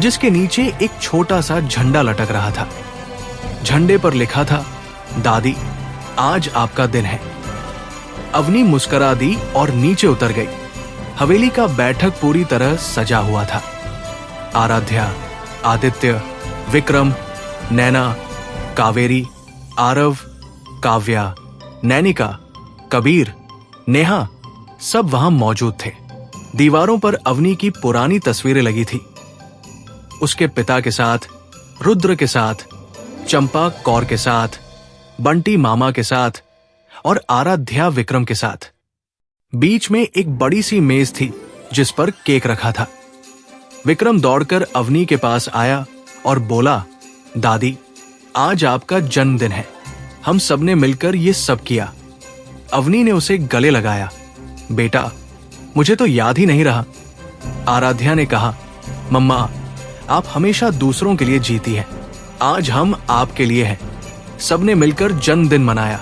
जिसके नीचे एक छोटा सा झंडा लटक रहा था। झंडे पर लिखा था, दादी, आज आपका दिन है। अवनी मुस्कुरा दी और नीचे उतर गई। हवेली का बैठक पूरी तरह सजा हुआ था। आराध्या, आदित्य, विक्रम, नैना, कावेरी, आरव, काव्या, नैनिका, कबीर, नेहा, सब वहां मौजूद थे। दीवारों पर अवनी की पुरानी तस्वीरें लगी थी, उसके पिता के साथ, रुद्र के साथ, चंपा कौर के साथ, बंटी मामा के साथ और आराध्या विक्रम के साथ। बीच में एक बड़ी सी मेज थी जिस पर केक रखा था। विक्रम दौड़कर अवनी के पास आया और बोला, दादी, आज आपका जन्मदिन है। हम सबने मिलकर ये सब किया। अवनी ने उसे गले लगाया। बेटा, मुझे तो याद ही नहीं रहा। आराध्या ने कहा, मम्मा, आप हमेशा दूसरों के लिए जीती हैं। आज हम आपके लिए हैं। सबने मिलकर जन्मदिन मनाया,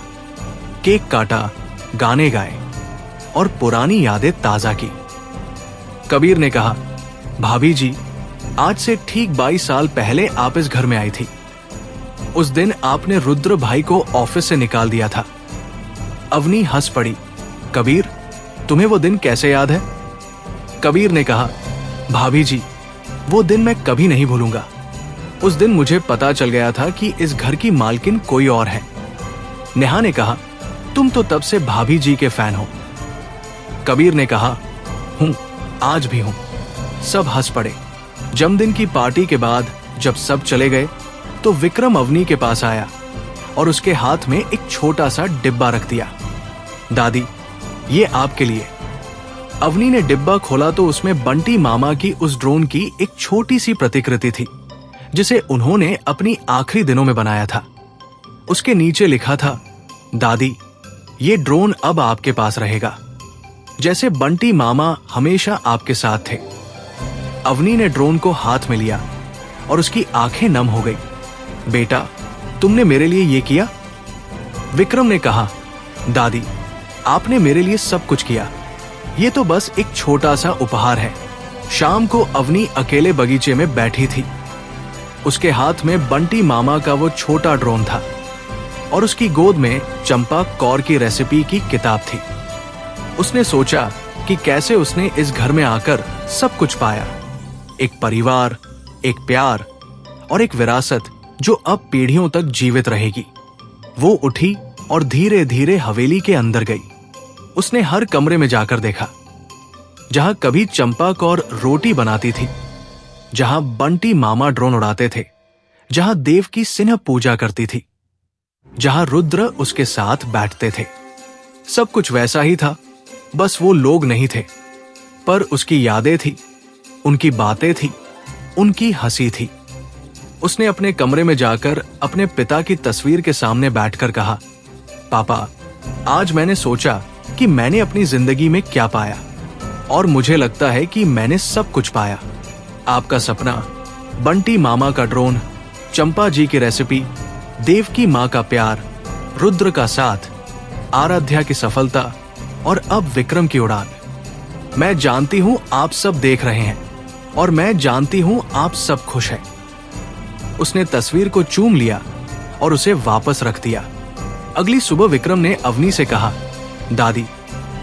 केक काटा, गाने गाए और पुरानी यादें ताजा की। कबीर ने कहा, भाभी जी, आज से ठीक 22 साल पहले आप इस घर में आई थी। उस दिन आपने रुद्र भाई को ऑफिस से निकाल दिया था। अवनी हंस पड़ी। कबीर, तुम्हें वो दिन कैसे याद है? कबीर ने कहा, भाभी जी, वो दिन मैं कभी नहीं भूलूंगा। उस दिन मुझे पता चल गया था कि इस घर की मालकिन कोई और है। नेहा ने कहा, तुम तो तब से भाभी जी के फैन हो। कबीर ने कहा, हूं, आज भी हूं। सब हंस पड़े। जन्मदिन की पार्टी के बाद जब सब चले गए तो विक्रम अवनी के पास आया और उसके हाथ में एक छोटा सा डिब्बा रख दिया। दादी, ये आपके लिए। अवनी ने डिब्बा खोला तो उसमें बंटी मामा की उस ड्रोन की एक छोटी सी प्रतिकृति थी, जिसे उन्होंने अपनी आखिरी दिनों में बनाया था। उसके नीचे लिखा था, दादी, ये ड्रोन अब आपके पास रहेगा, जैसे बंटी मामा हमेशा आपके साथ थे। अवनी ने ड्रोन को हाथ में लिया और उसकी आंखें नम हो गई। बेटा, तुमने मेरे लिए ये किया? विक्रम ने कहा, दादी, आपने मेरे लिए सब कुछ किया। ये तो बस एक छोटा सा उपहार है। शाम को अवनी अकेले बगीचे में बैठी थी। उसके हाथ में बंटी मामा का वो छोटा ड्रोन था और उसकी गोद में चंपा कौर की रेसिपी की किताब थी। उसने सोचा कि कैसे उसने इस घर में आकर सब कुछ पाया, एक परिवार, एक प्यार और एक विरासत जो अब पीढ़ियों तक जीवित रहेगी। वो उठी और धीरे धीरे हवेली के अंदर गई। उसने हर कमरे में जाकर देखा। जहां कभी चंपा कौर रोटी बनाती थी, जहां बंटी मामा ड्रोन उड़ाते थे, जहां देव की सिन्ह पूजा करती थी, जहां रुद्र उसके साथ बैठते थे, सब कुछ वैसा ही था। बस वो लोग नहीं थे, पर उसकी यादें थी, उनकी बातें थी, उनकी हंसी थी। उसने अपने कमरे में जाकर अपने पिता की तस्वीर के सामने बैठकर कहा, पापा, आज मैंने सोचा कि मैंने अपनी जिंदगी में क्या पाया, और मुझे लगता है कि मैंने सब कुछ पाया। आपका सपना, बंटी मामा का ड्रोन, चंपा जी की रेसिपी, देव की माँ का प्यार, रुद्र का साथ, आराध्या की सफलता और अब विक्रम की उड़ान। मैं जानती हूं आप सब देख रहे हैं और मैं जानती हूं आप सब खुश हैं। उसने तस्वीर को चूम लिया और उसे वापस रख दिया। अगली सुबह विक्रम ने अवनी से कहा, दादी,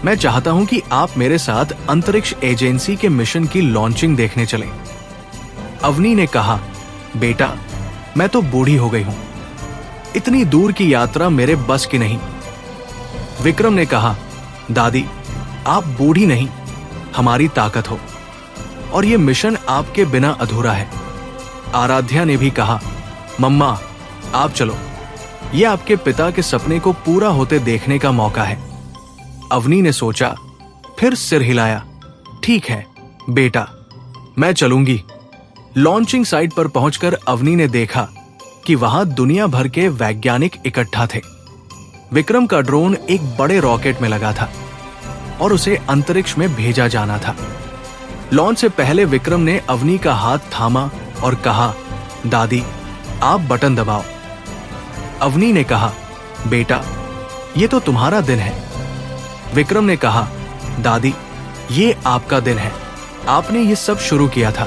मैं चाहता हूं कि आप मेरे साथ अंतरिक्ष एजेंसी के मिशन की लॉन्चिंग देखने चलें। अवनी ने कहा, बेटा, मैं तो बूढ़ी हो गई हूं, इतनी दूर की यात्रा मेरे बस की नहीं। विक्रम ने कहा, दादी, आप बूढ़ी नहीं, हमारी ताकत हो, और ये मिशन आपके बिना अधूरा है। आराध्या ने भी कहा, मम्मा, आप चलो, ये आपके पिता के सपने को पूरा होते देखने का मौका है। अवनी ने सोचा, फिर सिर हिलाया, ठीक है बेटा, मैं चलूंगी। लॉन्चिंग साइट पर पहुंचकर अवनी ने देखा कि वहां दुनिया भर के वैज्ञानिक इकट्ठा थे। विक्रम का ड्रोन एक बड़े रॉकेट में लगा था और उसे अंतरिक्ष में भेजा जाना था। लॉन्च से पहले विक्रम ने अवनी का हाथ थामा और कहा, दादी, आप बटन दबाओ। अवनी ने कहा, बेटा, ये तो तुम्हारा दिन है। विक्रम ने कहा, दादी, ये आपका दिन है, आपने ये सब शुरू किया था।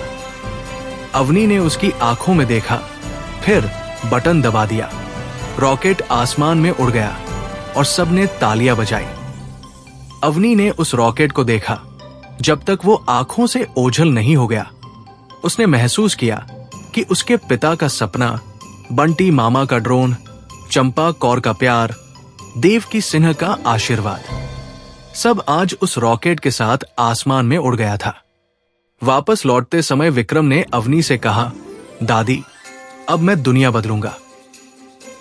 अवनी ने उसकी आंखों में देखा, फिर बटन दबा दिया। रॉकेट आसमान में उड़ गया और सबने तालियां बजाई। अवनी ने उस रॉकेट को देखा जब तक वो आंखों से ओझल नहीं हो गया। उसने महसूस किया कि उसके पिता का सपना, बंटी मामा का ड्रोन, चंपा कौर का प्यार, देव की सिंह का आशीर्वाद, सब आज उस रॉकेट के साथ आसमान में उड़ गया था। वापस लौटते समय विक्रम ने अवनी से कहा, दादी, अब मैं दुनिया बदलूंगा।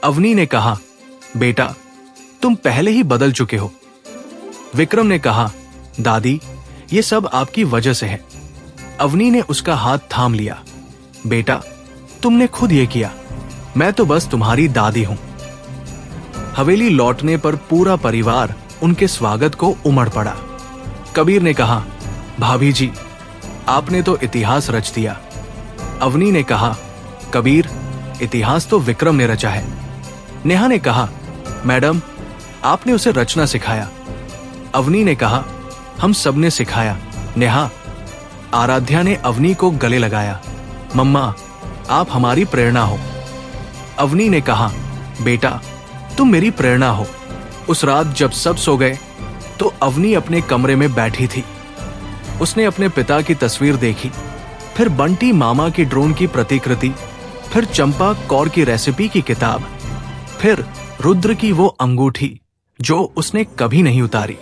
अवनी ने कहा, बेटा, तुम पहले ही बदल चुके हो। विक्रम ने कहा, दादी, ये सब आपकी वजह से है। अवनी ने उसका हाथ थाम लिया, बेटा, तुमने खुद ये किया, मैं तो बस तुम्हारी दादी हूं। हवेली लौटने पर पूरा परिवार उनके स्वागत को उमड़ पड़ा। कबीर ने कहा, भाभी जी, आपने तो इतिहास रच दिया। अवनी ने कहा, कबीर, इतिहास तो विक्रम ने रचा है। नेहा ने कहा, मैडम, आपने उसे रचना सिखाया। अवनी ने कहा, हम सब ने सिखाया नेहा। आराध्या ने अवनी को गले लगाया, मम्मा, आप हमारी प्रेरणा हो। अवनी ने कहा, बेटा, तुम मेरी प्रेरणा हो। उस रात जब सब सो गए तो अवनी अपने कमरे में बैठी थी। उसने अपने पिता की तस्वीर देखी, फिर बंटी मामा की ड्रोन की प्रतिकृति, फिर चंपा कौर की रेसिपी की किताब, फिर रुद्र की वो अंगूठी जो उसने कभी नहीं उतारी।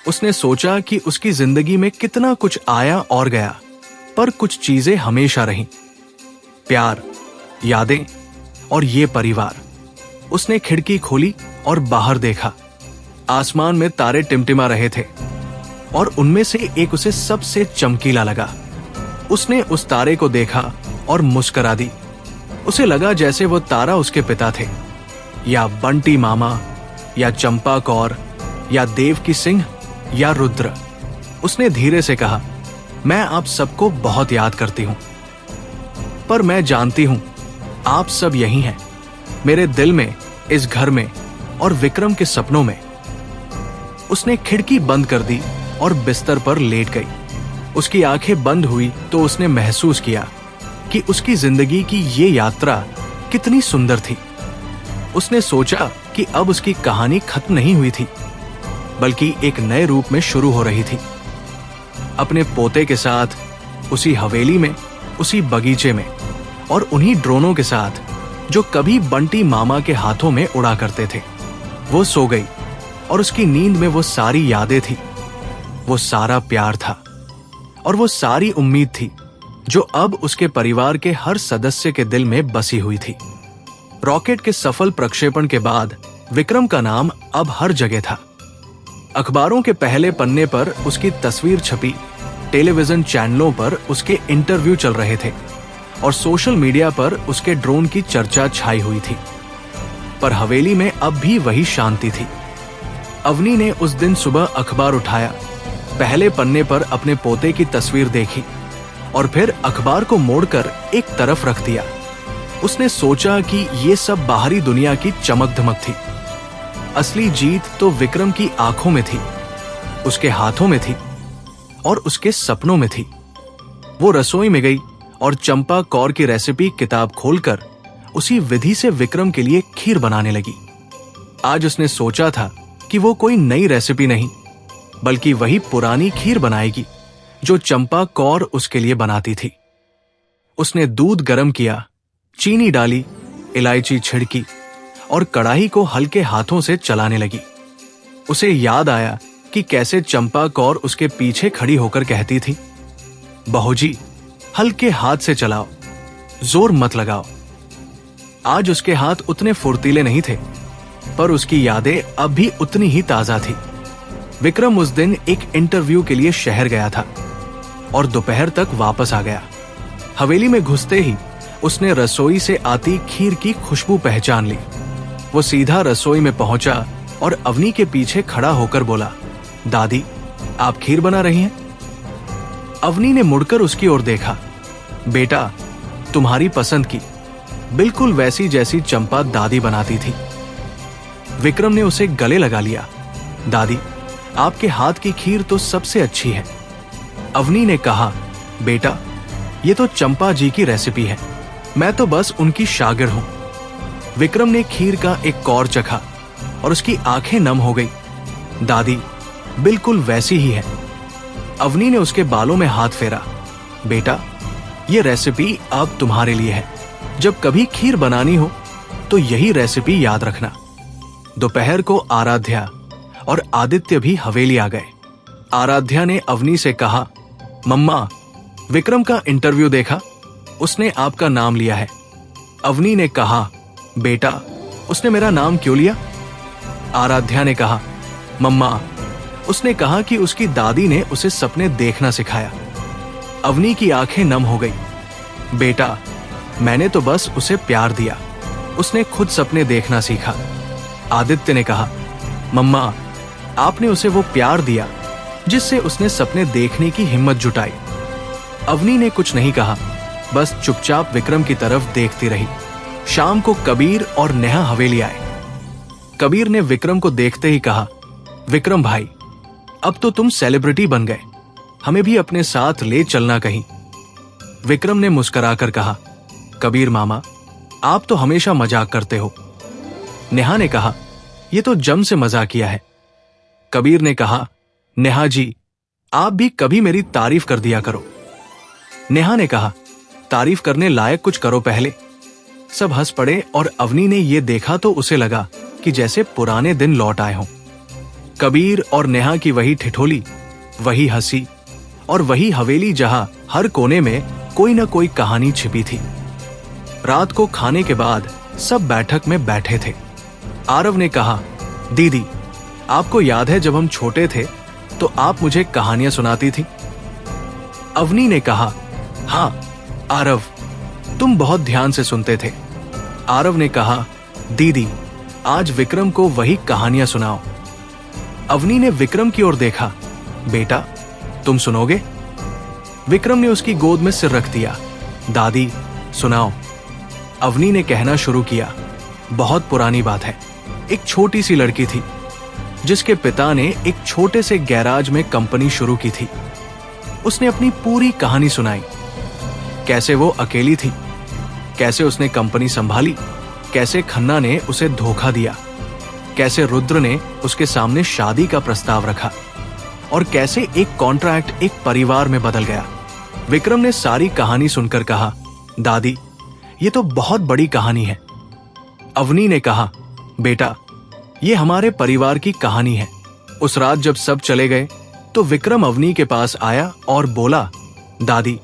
उसने सोचा कि उसकी जिंदगी में कितना कुछ आया और गया, पर कुछ चीजें हमेशा रहीं, प्यार, यादें और ये परिवार। उसने खिड़की खोली और बाहर देखा। आसमान में तारे टिमटिमा रहे थे और उनमें से एक उसे सबसे चमकीला लगा। उसने उस तारे को देखा और मुस्कुरा दी। उसे लगा जैसे वो तारा उसके पिता थे, या बंटी मामा, या चंपा कौर, या देव की सिंह, या रुद्र। उसने धीरे से कहा, मैं आप सबको बहुत याद करती हूं, पर मैं जानती हूं आप सब यही हैं, मेरे दिल में, इस घर में और विक्रम के सपनों में। उसने खिड़की बंद कर दी और बिस्तर पर लेट गई। उसकी आंखें बंद हुई तो उसने महसूस किया कि उसकी जिंदगी की ये यात्रा कितनी सुंदर थी। उसने सोचा कि अब उसकी कहानी खत्म नहीं हुई थी, बल्कि एक नए रूप में शुरू हो रही थी। अपने पोते के साथ, उसी हवेली में, उसी बगीचे में और उन्हीं ड्रोनों के साथ जो कभी बंटी मामा के हाथों में उड़ा करते थे। वो सो गई और उसकी नींद में वो सारी यादें थी, वो सारा प्यार था और वो सारी उम्मीद थी जो अब उसके परिवार के हर सदस्य के दिल में बसी हुई थी। रॉकेट के सफल प्रक्षेपण के बाद विक्रम का नाम अब हर जगह था। अखबारों के पहले पन्ने पर उसकी तस्वीर छपी, टेलीविजन चैनलों पर उसके इंटरव्यू चल रहे थे और सोशल मीडिया पर उसके ड्रोन की चर्चा छाई हुई थी। पर हवेली में अब भी वही शांति थी। अवनी ने उस दिन सुबह अखबार उठाया, पहले पन्ने पर अपने पोते की तस्वीर देखी और फिर अखबार को मोड़कर एक तरफ रख दिया। उसने सोचा कि ये सब बाहरी दुनिया की चमक धमक थी। असली जीत तो विक्रम की आंखों में थी, उसके हाथों में थी और उसके सपनों में थी। वो रसोई में गई और चंपा कौर की रेसिपी किताब खोलकर उसी विधि से विक्रम के लिए खीर बनाने लगी। आज उसने सोचा था कि वो कोई नई रेसिपी नहीं, बल्कि वही पुरानी खीर बनाएगी जो चंपा कौर उसके लिए बनाती थी। उसने दूध गर्म किया, चीनी डाली, इलायची छिड़की और कढ़ाई को हल्के हाथों से चलाने लगी। उसे याद आया कि कैसे चंपा कौर उसके पीछे खड़ी होकर कहती थी, बहूजी हल्के हाथ से चलाओ, जोर मत लगाओ। आज उसके हाथ उतने फुर्तीले नहीं थे, पर उसकी यादें अब भी उतनी ही ताजा थी। विक्रम उस दिन एक इंटरव्यू के लिए शहर गया था और दोपहर तक वापस आ गया। हवेली में घुसते ही उसने रसोई से आती खीर की खुशबू पहचान ली। वो सीधा रसोई में पहुंचा और अवनी के पीछे खड़ा होकर बोला, दादी आप खीर बना रही हैं? अवनी ने मुड़कर उसकी ओर देखा। बेटा, तुम्हारी पसंद की, बिल्कुल वैसी जैसी चंपा दादी बनाती थी। विक्रम ने उसे गले लगा लिया। दादी, आपके हाथ की खीर तो सबसे अच्छी है। अवनी ने कहा, बेटा ये तो चंपा जी की रेसिपी है, मैं तो बस उनकी शागिर्द हूं। विक्रम ने खीर का एक कौर चखा और उसकी आंखें नम हो गई। दादी बिल्कुल वैसी ही है। अवनी ने उसके बालों में हाथ फेरा। बेटा ये रेसिपी अब तुम्हारे लिए है, जब कभी खीर बनानी हो तो यही रेसिपी याद रखना। दोपहर को आराध्या और आदित्य भी हवेली आ गए। आराध्या ने अवनी से कहा, मम्मा विक्रम का इंटरव्यू देखा, उसने आपका नाम लिया है। अवनी ने कहा, बेटा उसने मेरा नाम क्यों लिया? आराध्या ने कहा, मम्मा उसने कहा कि उसकी दादी ने उसे सपने देखना सिखाया। अवनी की आंखें नम हो गई। बेटा मैंने तो बस उसे प्यार दिया, उसने खुद सपने देखना सीखा। आदित्य ने कहा, मम्मा आपने उसे वो प्यार दिया जिससे उसने सपने देखने की हिम्मत जुटाई। अवनी ने कुछ नहीं कहा, बस चुपचाप विक्रम की तरफ देखती रही। शाम को कबीर और नेहा हवेली आए। कबीर ने विक्रम को देखते ही कहा, विक्रम भाई अब तो तुम सेलिब्रिटी बन गए, हमें भी अपने साथ ले चलना कहीं। विक्रम ने मुस्कुराकर कहा, कबीर मामा आप तो हमेशा मजाक करते हो। नेहा ने कहा, यह तो जम से मजाक किया है। कबीर ने कहा, नेहा जी आप भी कभी मेरी तारीफ कर दिया करो। नेहा ने कहा, तारीफ करने लायक कुछ करो पहले। सब हंस पड़े और अवनी ने यह देखा तो उसे लगा कि जैसे पुराने दिन लौट आए हों। कबीर और नेहा की वही ठिठोली, वही हंसी और वही हवेली जहां हर कोने में कोई ना कोई कहानी छिपी थी। रात को खाने के बाद सब बैठक में बैठे थे। आरव ने कहा, दीदी आपको याद है जब हम छोटे थे तो आप मुझे कहानियां सुनाती थी? अवनी ने कहा, हाँ आरव तुम बहुत ध्यान से सुनते थे। आरव ने कहा, दीदी आज विक्रम को वही कहानियां सुनाओ। अवनी ने विक्रम की ओर देखा, बेटा तुम सुनोगे? विक्रम ने उसकी गोद में सिर रख दिया। दादी सुनाओ। अवनी ने कहना शुरू किया, बहुत पुरानी बात है। एक छोटी सी लड़की थी जिसके पिता ने एक छोटे से गैराज में कंपनी शुरू की थी। उसने अपनी पूरी कहानी सुनाई, कैसे वो अकेली थी, कैसे उसने कंपनी संभाली, कैसे खन्ना ने उसे धोखा दिया, कैसे रुद्र ने उसके सामने शादी का प्रस्ताव रखा और कैसे एक कॉन्ट्रैक्ट एक परिवार में बदल गया। विक्रम ने सारी कहानी सुनकर कहा, दादी ये तो बहुत बड़ी कहानी है। अवनी ने कहा, बेटा ये हमारे परिवार की कहानी है। उस रात जब सब चले गए तो विक्रम अवनी के पास आया और बोला, दादी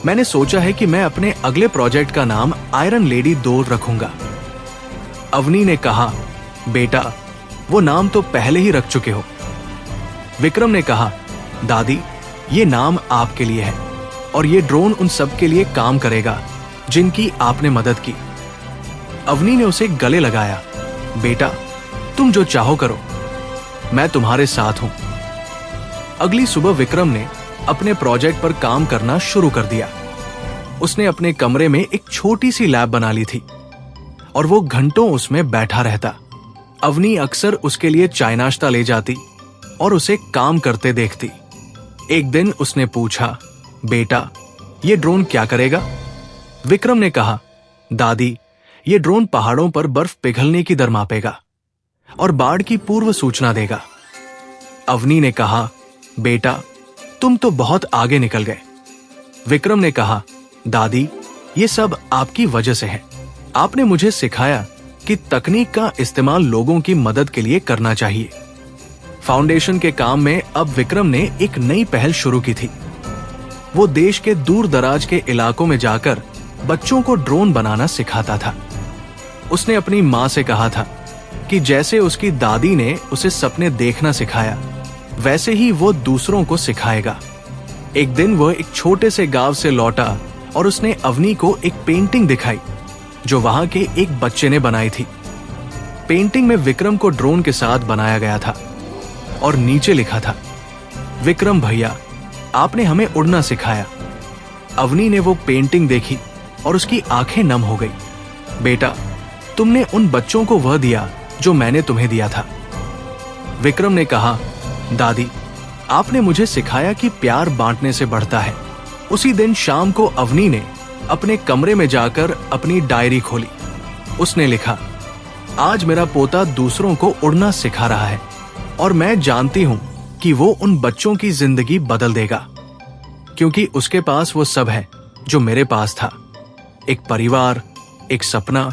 मैंने सोचा है कि मैं अपने अगले प्रोजेक्ट का नाम आयरन लेडी 2 रखूंगा। अवनी ने कहा, बेटा वो नाम तो पहले ही रख चुके हो। विक्रम ने कहा, दादी ये नाम आपके लिए है और ये ड्रोन उन सब के लिए काम करेगा जिनकी आपने मदद की। अवनी ने उसे गले लगाया। बेटा, तुम जो चाहो करो, मैं तुम्हारे साथ हूं। अगली सुबह विक्रम ने अपने प्रोजेक्ट पर काम करना शुरू कर दिया। उसने अपने कमरे में एक छोटी सी लैब बना ली थी और वो घंटों उसमें बैठा रहता। अवनी अक्सर उसके लिए चाय नाश्ता ले जाती और उसे काम करते देखती। एक दिन उसने पूछा, बेटा, ये ड्रोन क्या करेगा? विक्रम ने कहा, दादी, ये ड्रोन पहाड़ों पर बर्फ पिघलने की दर मापेगा और बाढ़ की पूर्व सूचना देगा। अवनी ने कहा, बेटा, तुम तो बहुत आगे निकल गए। विक्रम ने कहा, दादी, ये सब आपकी वजह से है। आपने मुझे सिखाया कि तकनीक का इस्तेमाल लोगों की मदद के लिए करना चाहिए। फाउंडेशन के काम में अब विक्रम ने एक नई पहल शुरू की थी। वो देश के दूर दराज के इलाकों में जाकर बच्चों को ड्रोन बनाना सिखाता था। उसने अपनी मां से कहा था कि जैसे उसकी दादी ने उसे सपने देखना सिखाया, वैसे ही वो दूसरों को सिखाएगा। एक दिन वह एक छोटे से गांव से लौटा और उसने अवनी को एक पेंटिंग दिखाई जो वहां के एक बच्चे ने बनाई थी। पेंटिंग में विक्रम को ड्रोन के साथ बनाया गया था और नीचे लिखा था, विक्रम भैया, आपने हमें उड़ना सिखाया। अवनी ने वो पेंटिंग देखी और उसकी आंखें नम हो गई। बेटा, तुमने उन बच्चों को वह दिया जो मैंने तुम्हें दिया था। विक्रम ने कहा, दादी, आपने मुझे सिखाया कि प्यार बांटने से बढ़ता है। उसी दिन शाम को अवनी ने अपने कमरे में जाकर अपनी डायरी खोली। उसने लिखा, आज मेरा पोता दूसरों को उड़ना सिखा रहा है और मैं जानती हूं कि वो उन बच्चों की जिंदगी बदल देगा, क्योंकि उसके पास वो सब है जो मेरे पास था। एक परिवार, एक सपना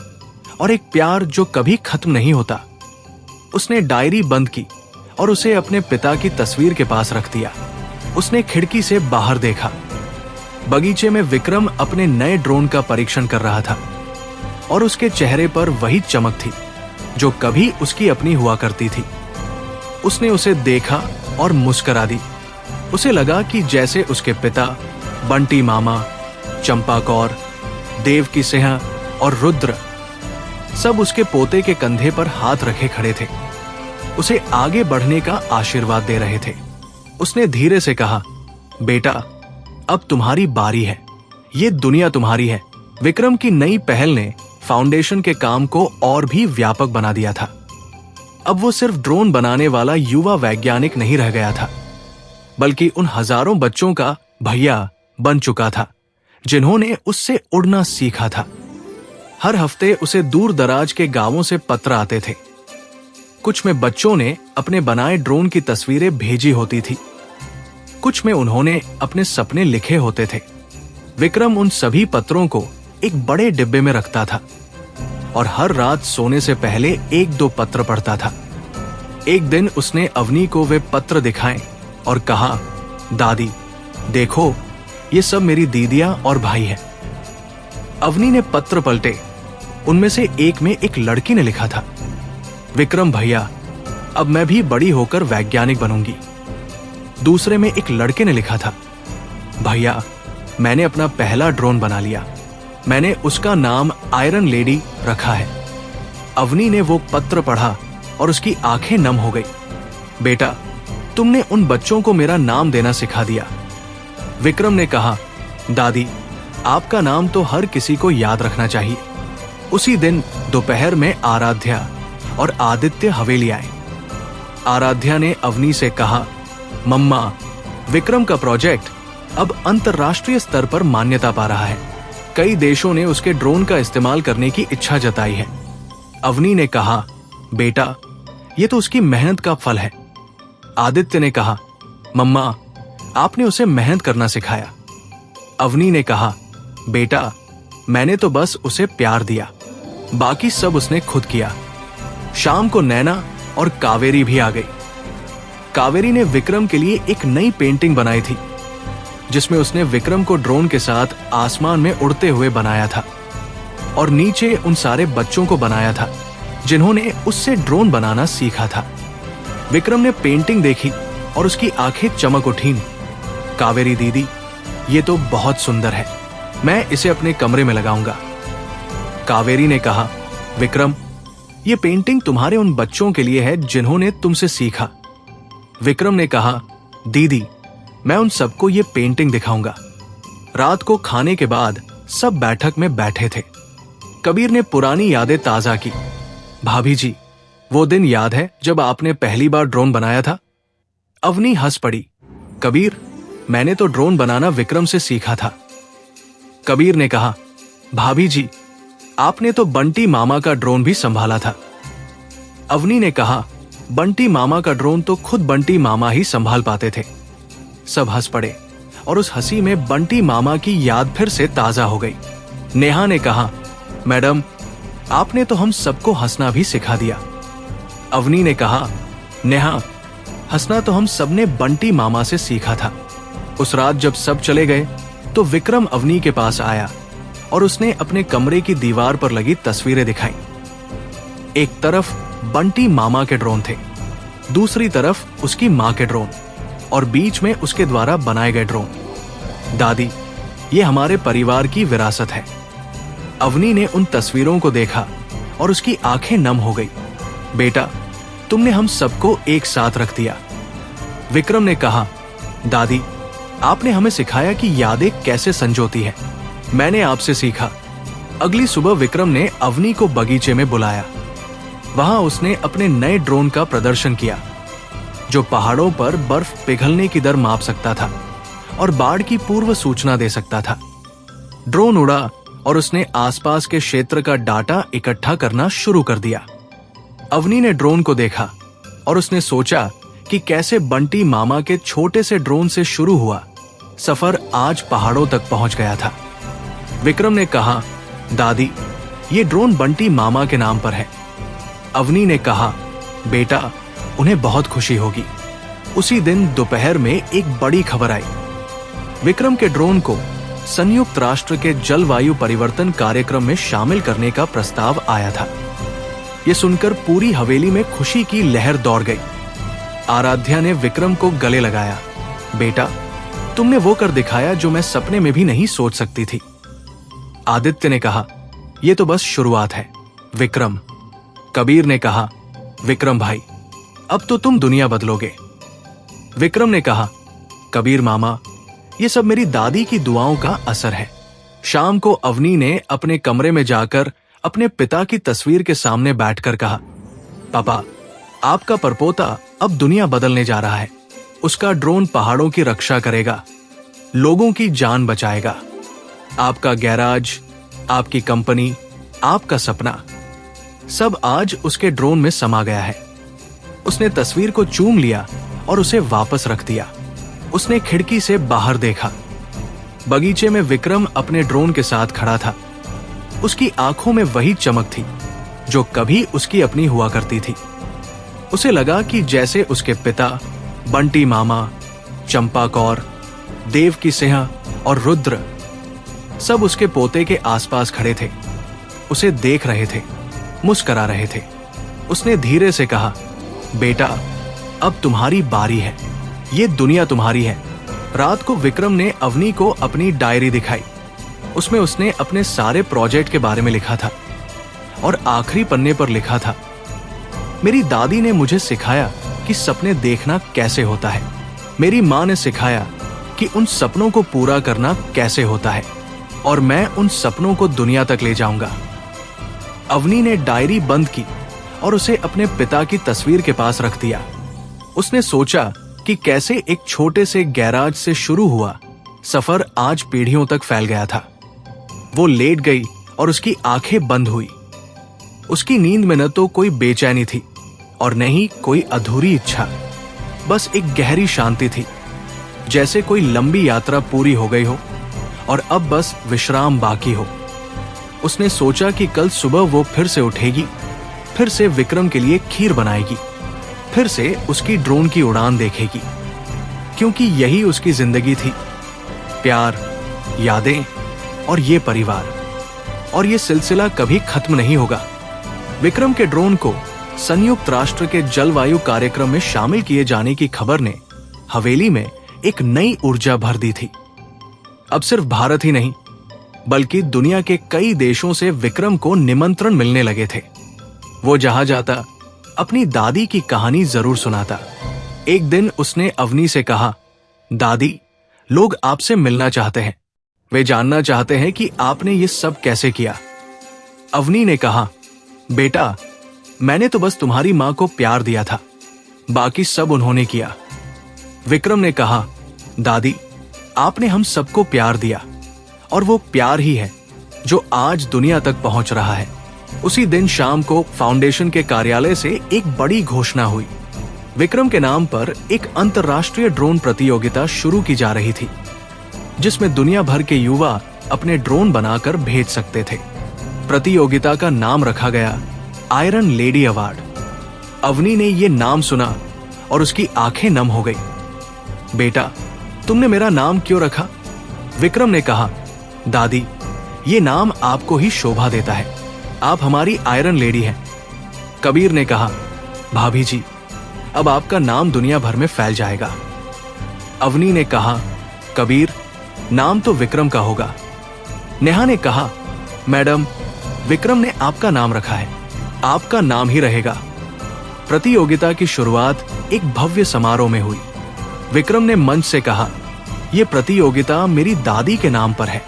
और एक प्यार जो कभी खत्म नहीं होता। उसने डायरी बंद की और उसे अपने पिता की तस्वीर के पास रख दिया। उसने खिड़की से बाहर देखा। बगीचे में विक्रम अपने नए ड्रोन का परीक्षण कर रहा था और उसके चेहरे पर वही चमक थी जो कभी उसकी अपनी हुआ करती थी। उसने उसे देखा और मुस्कुरा दी। उसे लगा कि जैसे उसके पिता, बंटी मामा, चंपा कौर, देवकी सिंह और रुद्र सब उसके पोते के कंधे पर हाथ रखे खड़े थे, उसे आगे बढ़ने का आशीर्वाद दे रहे थे। उसने धीरे से कहा, बेटा, अब तुम्हारी बारी है। ये दुनिया तुम्हारी है। विक्रम की नई पहल ने फाउंडेशन के काम को और भी व्यापक बना दिया था। अब वो सिर्फ ड्रोन बनाने वाला युवा वैज्ञानिक नहीं रह गया था, बल्कि उन हजारों बच्चों का भैया बन चुका था जिन्होंने उससे उड़ना सीखा था। हर हफ्ते उसे दूर दराज के गांवों से पत्र आते थे। कुछ में बच्चों ने अपने बनाए ड्रोन की तस्वीरें भेजी होती थी, कुछ में उन्होंने अपने सपने लिखे होते थे। विक्रम उन सभी पत्रों को एक बड़े डिब्बे में रखता था और हर रात सोने से पहले 1-2 पत्र पढ़ता था। एक दिन उसने अवनी को वे पत्र दिखाए और कहा, दादी, देखो, ये सब मेरी दीदियां और भाई है। अवनी ने पत्र पलटे। उनमें से एक में एक लड़की ने लिखा था, विक्रम भैया, अब मैं भी बड़ी होकर वैज्ञानिक बनूंगी। दूसरे में एक लड़के ने लिखा था, भैया, मैंने अपना पहला ड्रोन बना लिया। मैंने उसका नाम आयरन लेडी रखा है। अवनी ने वो पत्र पढ़ा और उसकी आंखें नम हो गई। बेटा, तुमने उन बच्चों को मेरा नाम देना सिखा दिया। विक्रम ने कहा, दादी, आपका नाम तो हर किसी को याद रखना चाहिए। उसी दिन दोपहर में आराध्या और आदित्य हवेली आए। आराध्या ने अवनी से कहा, मम्मा, विक्रम का प्रोजेक्ट अब अंतर्राष्ट्रीय स्तर पर मान्यता पा रहा है। कई देशों ने उसके ड्रोन का इस्तेमाल करने की इच्छा जताई है। अवनी ने कहा, बेटा, ये तो उसकी मेहनत का फल है। आदित्य ने कहा, मम्मा, आपने उसे मेहनत करना सिखाया। अवनी ने कहा, बेटा, मैंने तो बस उसे प्यार दिया, बाकी सब उसने खुद किया। शाम को नैना और कावेरी भी आ गई। कावेरी ने विक्रम के लिए एक नई पेंटिंग बनाई थी, जिसमें उसने विक्रम को ड्रोन के साथ आसमान में उड़ते हुए बनाया था और नीचे उन सारे बच्चों को बनाया था जिन्होंने उससे ड्रोन बनाना सीखा था। विक्रम ने पेंटिंग देखी और उसकी आंखें चमक उठीं। कावेरी दीदी, ये तो बहुत सुंदर है। मैं इसे अपने कमरे में लगाऊंगा। कावेरी ने कहा, विक्रम, ये पेंटिंग तुम्हारे उन बच्चों के लिए है जिन्होंने तुमसे सीखा। विक्रम ने कहा, दीदी, मैं उन सबको ये पेंटिंग दिखाऊंगा। रात को खाने के बाद सब बैठक में बैठे थे। कबीर ने पुरानी यादें ताजा की। भाभी जी, वो दिन याद है जब आपने पहली बार ड्रोन बनाया था? अवनी हंस पड़ी। कबीर, मैंने तो ड्रोन बनाना विक्रम से सीखा था। कबीर ने कहा, भाभी जी, आपने तो बंटी मामा का ड्रोन भी संभाला था। अवनी ने कहा, बंटी मामा का ड्रोन तो खुद बंटी मामा ही संभाल पाते थे। सब हंस पड़े और उस हंसी में बंटी मामा की याद फिर से ताजा हो गई। नेहा ने कहा, मैडम, आपने तो हम सबको हंसना भी सिखा दिया। अवनी ने कहा, नेहा, हंसना तो हम सबने बंटी मामा से सीखा था। उस रात जब सब चले गए तो विक्रम अवनी के पास आया और उसने अपने कमरे की दीवार पर लगी तस्वीरें दिखाई। एक तरफ बंटी मामा के ड्रोन थे, दूसरी तरफ उसकी मां के ड्रोन और बीच में उसके द्वारा बनाए गए ड्रोन। दादी, ये हमारे परिवार की विरासत है। अवनी ने उन तस्वीरों को देखा और उसकी आंखें नम हो गई। बेटा, तुमने हम सबको एक साथ रख दिया। विक्रम ने कहा, दादी, आपने हमें सिखाया कि यादें कैसे संजोती हैं। मैंने आपसे सीखा। अगली सुबह विक्रम ने अवनी को बगीचे में बुलाया। वहां उसने अपने नए ड्रोन का प्रदर्शन किया, जो पहाड़ों पर बर्फ पिघलने की दर माप सकता था और बाढ़ की पूर्व सूचना दे सकता था। ड्रोन उड़ा और उसने आसपास के क्षेत्र का डाटा इकट्ठा करना शुरू कर दिया। अवनी ने ड्रोन को देखा और उसने सोचा कि कैसे बंटी मामा के छोटे से ड्रोन से शुरू हुआ सफर आज पहाड़ों तक पहुंच गया था। विक्रम ने कहा, दादी, ये ड्रोन बंटी मामा के नाम पर है। अवनी ने कहा, बेटा, उन्हें बहुत खुशी होगी। उसी दिन दोपहर में एक बड़ी खबर आई। विक्रम के ड्रोन को संयुक्त राष्ट्र के जलवायु परिवर्तन कार्यक्रम में शामिल करने का प्रस्ताव आया था। यह सुनकर पूरी हवेली में खुशी की लहर दौड़ गई। आराध्या ने विक्रम को गले लगाया। बेटा, तुमने वो कर दिखाया जो मैं सपने में भी नहीं सोच सकती थी। आदित्य ने कहा, यह तो बस शुरुआत है विक्रम। कबीर ने कहा, विक्रम भाई, अब तो तुम दुनिया बदलोगे। विक्रम ने कहा, कबीर मामा, ये सब मेरी दादी की दुआओं का असर है। शाम को अवनी ने अपने कमरे में जाकर अपने पिता की तस्वीर के सामने बैठकर कहा, पापा, आपका परपोता अब दुनिया बदलने जा रहा है। उसका ड्रोन पहाड़ों की रक्षा करेगा, लोगों की जान बचाएगा। आपका गैराज, आपकी कंपनी, आपका सपना, सब आज उसके ड्रोन में समा गया है। उसने तस्वीर को चूम लिया और उसे वापस रख दिया। उसने खिड़की से बाहर देखा। बगीचे में विक्रम अपने ड्रोन के साथ खड़ा था। उसकी आंखों में वही चमक थी जो कभी उसकी अपनी हुआ करती थी। उसे लगा कि जैसे उसके पिता बंटी मामा, चंपा कौर, देव की सिंह और रुद्र सब उसके पोते के आसपास खड़े थे, उसे देख रहे थे, मुस्कुरा रहे थे। उसने धीरे से कहा, बेटा, अब तुम्हारी बारी है। ये दुनिया तुम्हारी है। रात को विक्रम ने अवनी को अपनी डायरी दिखाई। उसमें उसने अपने सारे प्रोजेक्ट के बारे में लिखा था और आखिरी पन्ने पर लिखा था, मेरी दादी ने मुझे सिखाया कि सपने देखना कैसे होता है। मेरी माँ ने सिखाया कि उन सपनों को पूरा करना कैसे होता है और मैं उन सपनों को दुनिया तक ले जाऊंगा। अवनी ने डायरी बंद की और उसे अपने पिता की तस्वीर के पास रख दिया। उसने सोचा कि कैसे एक छोटे से गैराज से शुरू हुआ सफर आज पीढ़ियों तक फैल गया था। वो लेट गई और उसकी आंखें बंद हुई। उसकी नींद में न तो कोई बेचैनी थी और न ही कोई अधूरी इच्छा, बस एक गहरी शांति थी, जैसे कोई लंबी यात्रा पूरी हो गई हो और अब बस विश्राम बाकी हो। उसने सोचा कि कल सुबह वो फिर से उठेगी, फिर से विक्रम के लिए खीर बनाएगी, फिर से उसकी ड्रोन की उड़ान देखेगी, क्योंकि यही उसकी जिंदगी थी। प्यार, यादें और ये परिवार, और ये सिलसिला कभी खत्म नहीं होगा। विक्रम के ड्रोन को संयुक्त राष्ट्र के जलवायु कार्यक्रम में शामिल किए जाने की खबर ने हवेली में एक नई ऊर्जा भर दी थी। अब सिर्फ भारत ही नहीं, बल्कि दुनिया के कई देशों से विक्रम को निमंत्रण मिलने लगे थे। वो जहां जाता अपनी दादी की कहानी जरूर सुनाता। एक दिन उसने अवनी से कहा, दादी, लोग आपसे मिलना चाहते हैं। वे जानना चाहते हैं कि आपने ये सब कैसे किया। अवनी ने कहा, बेटा, मैंने तो बस तुम्हारी मां को प्यार दिया था, बाकी सब उन्होंने किया। विक्रम ने कहा, दादी, आपने हम सबको प्यार दिया और वो प्यार ही है जो आज दुनिया तक पहुंच रहा है। उसी दिन शाम को फाउंडेशन के कार्यालय से एक बड़ी घोषणा हुई। विक्रम के नाम पर एक अंतर्राष्ट्रीय ड्रोन प्रतियोगिता शुरू की जा रही थी, जिसमें दुनिया भर के युवा अपने ड्रोन बनाकर भेज सकते थे। प्रतियोगिता का नाम रखा गया आयरन लेडी अवार्ड। अवनी ने ये नाम सुना और उसकी आंखें नम हो गई। बेटा, तुमने मेरा नाम क्यों रखा? विक्रम ने कहा, दादी, ये नाम आपको ही शोभा देता है। आप हमारी आयरन लेडी हैं। कबीर ने कहा, भाभी जी, अब आपका नाम दुनिया भर में फैल जाएगा। अवनी ने कहा, कबीर, नाम तो विक्रम का होगा। नेहा ने कहा, मैडम, विक्रम ने आपका नाम रखा है, आपका नाम ही रहेगा। प्रतियोगिता की शुरुआत एक भव्य समारोह में हुई। विक्रम ने मंच से कहा, यह प्रतियोगिता मेरी दादी के नाम पर है।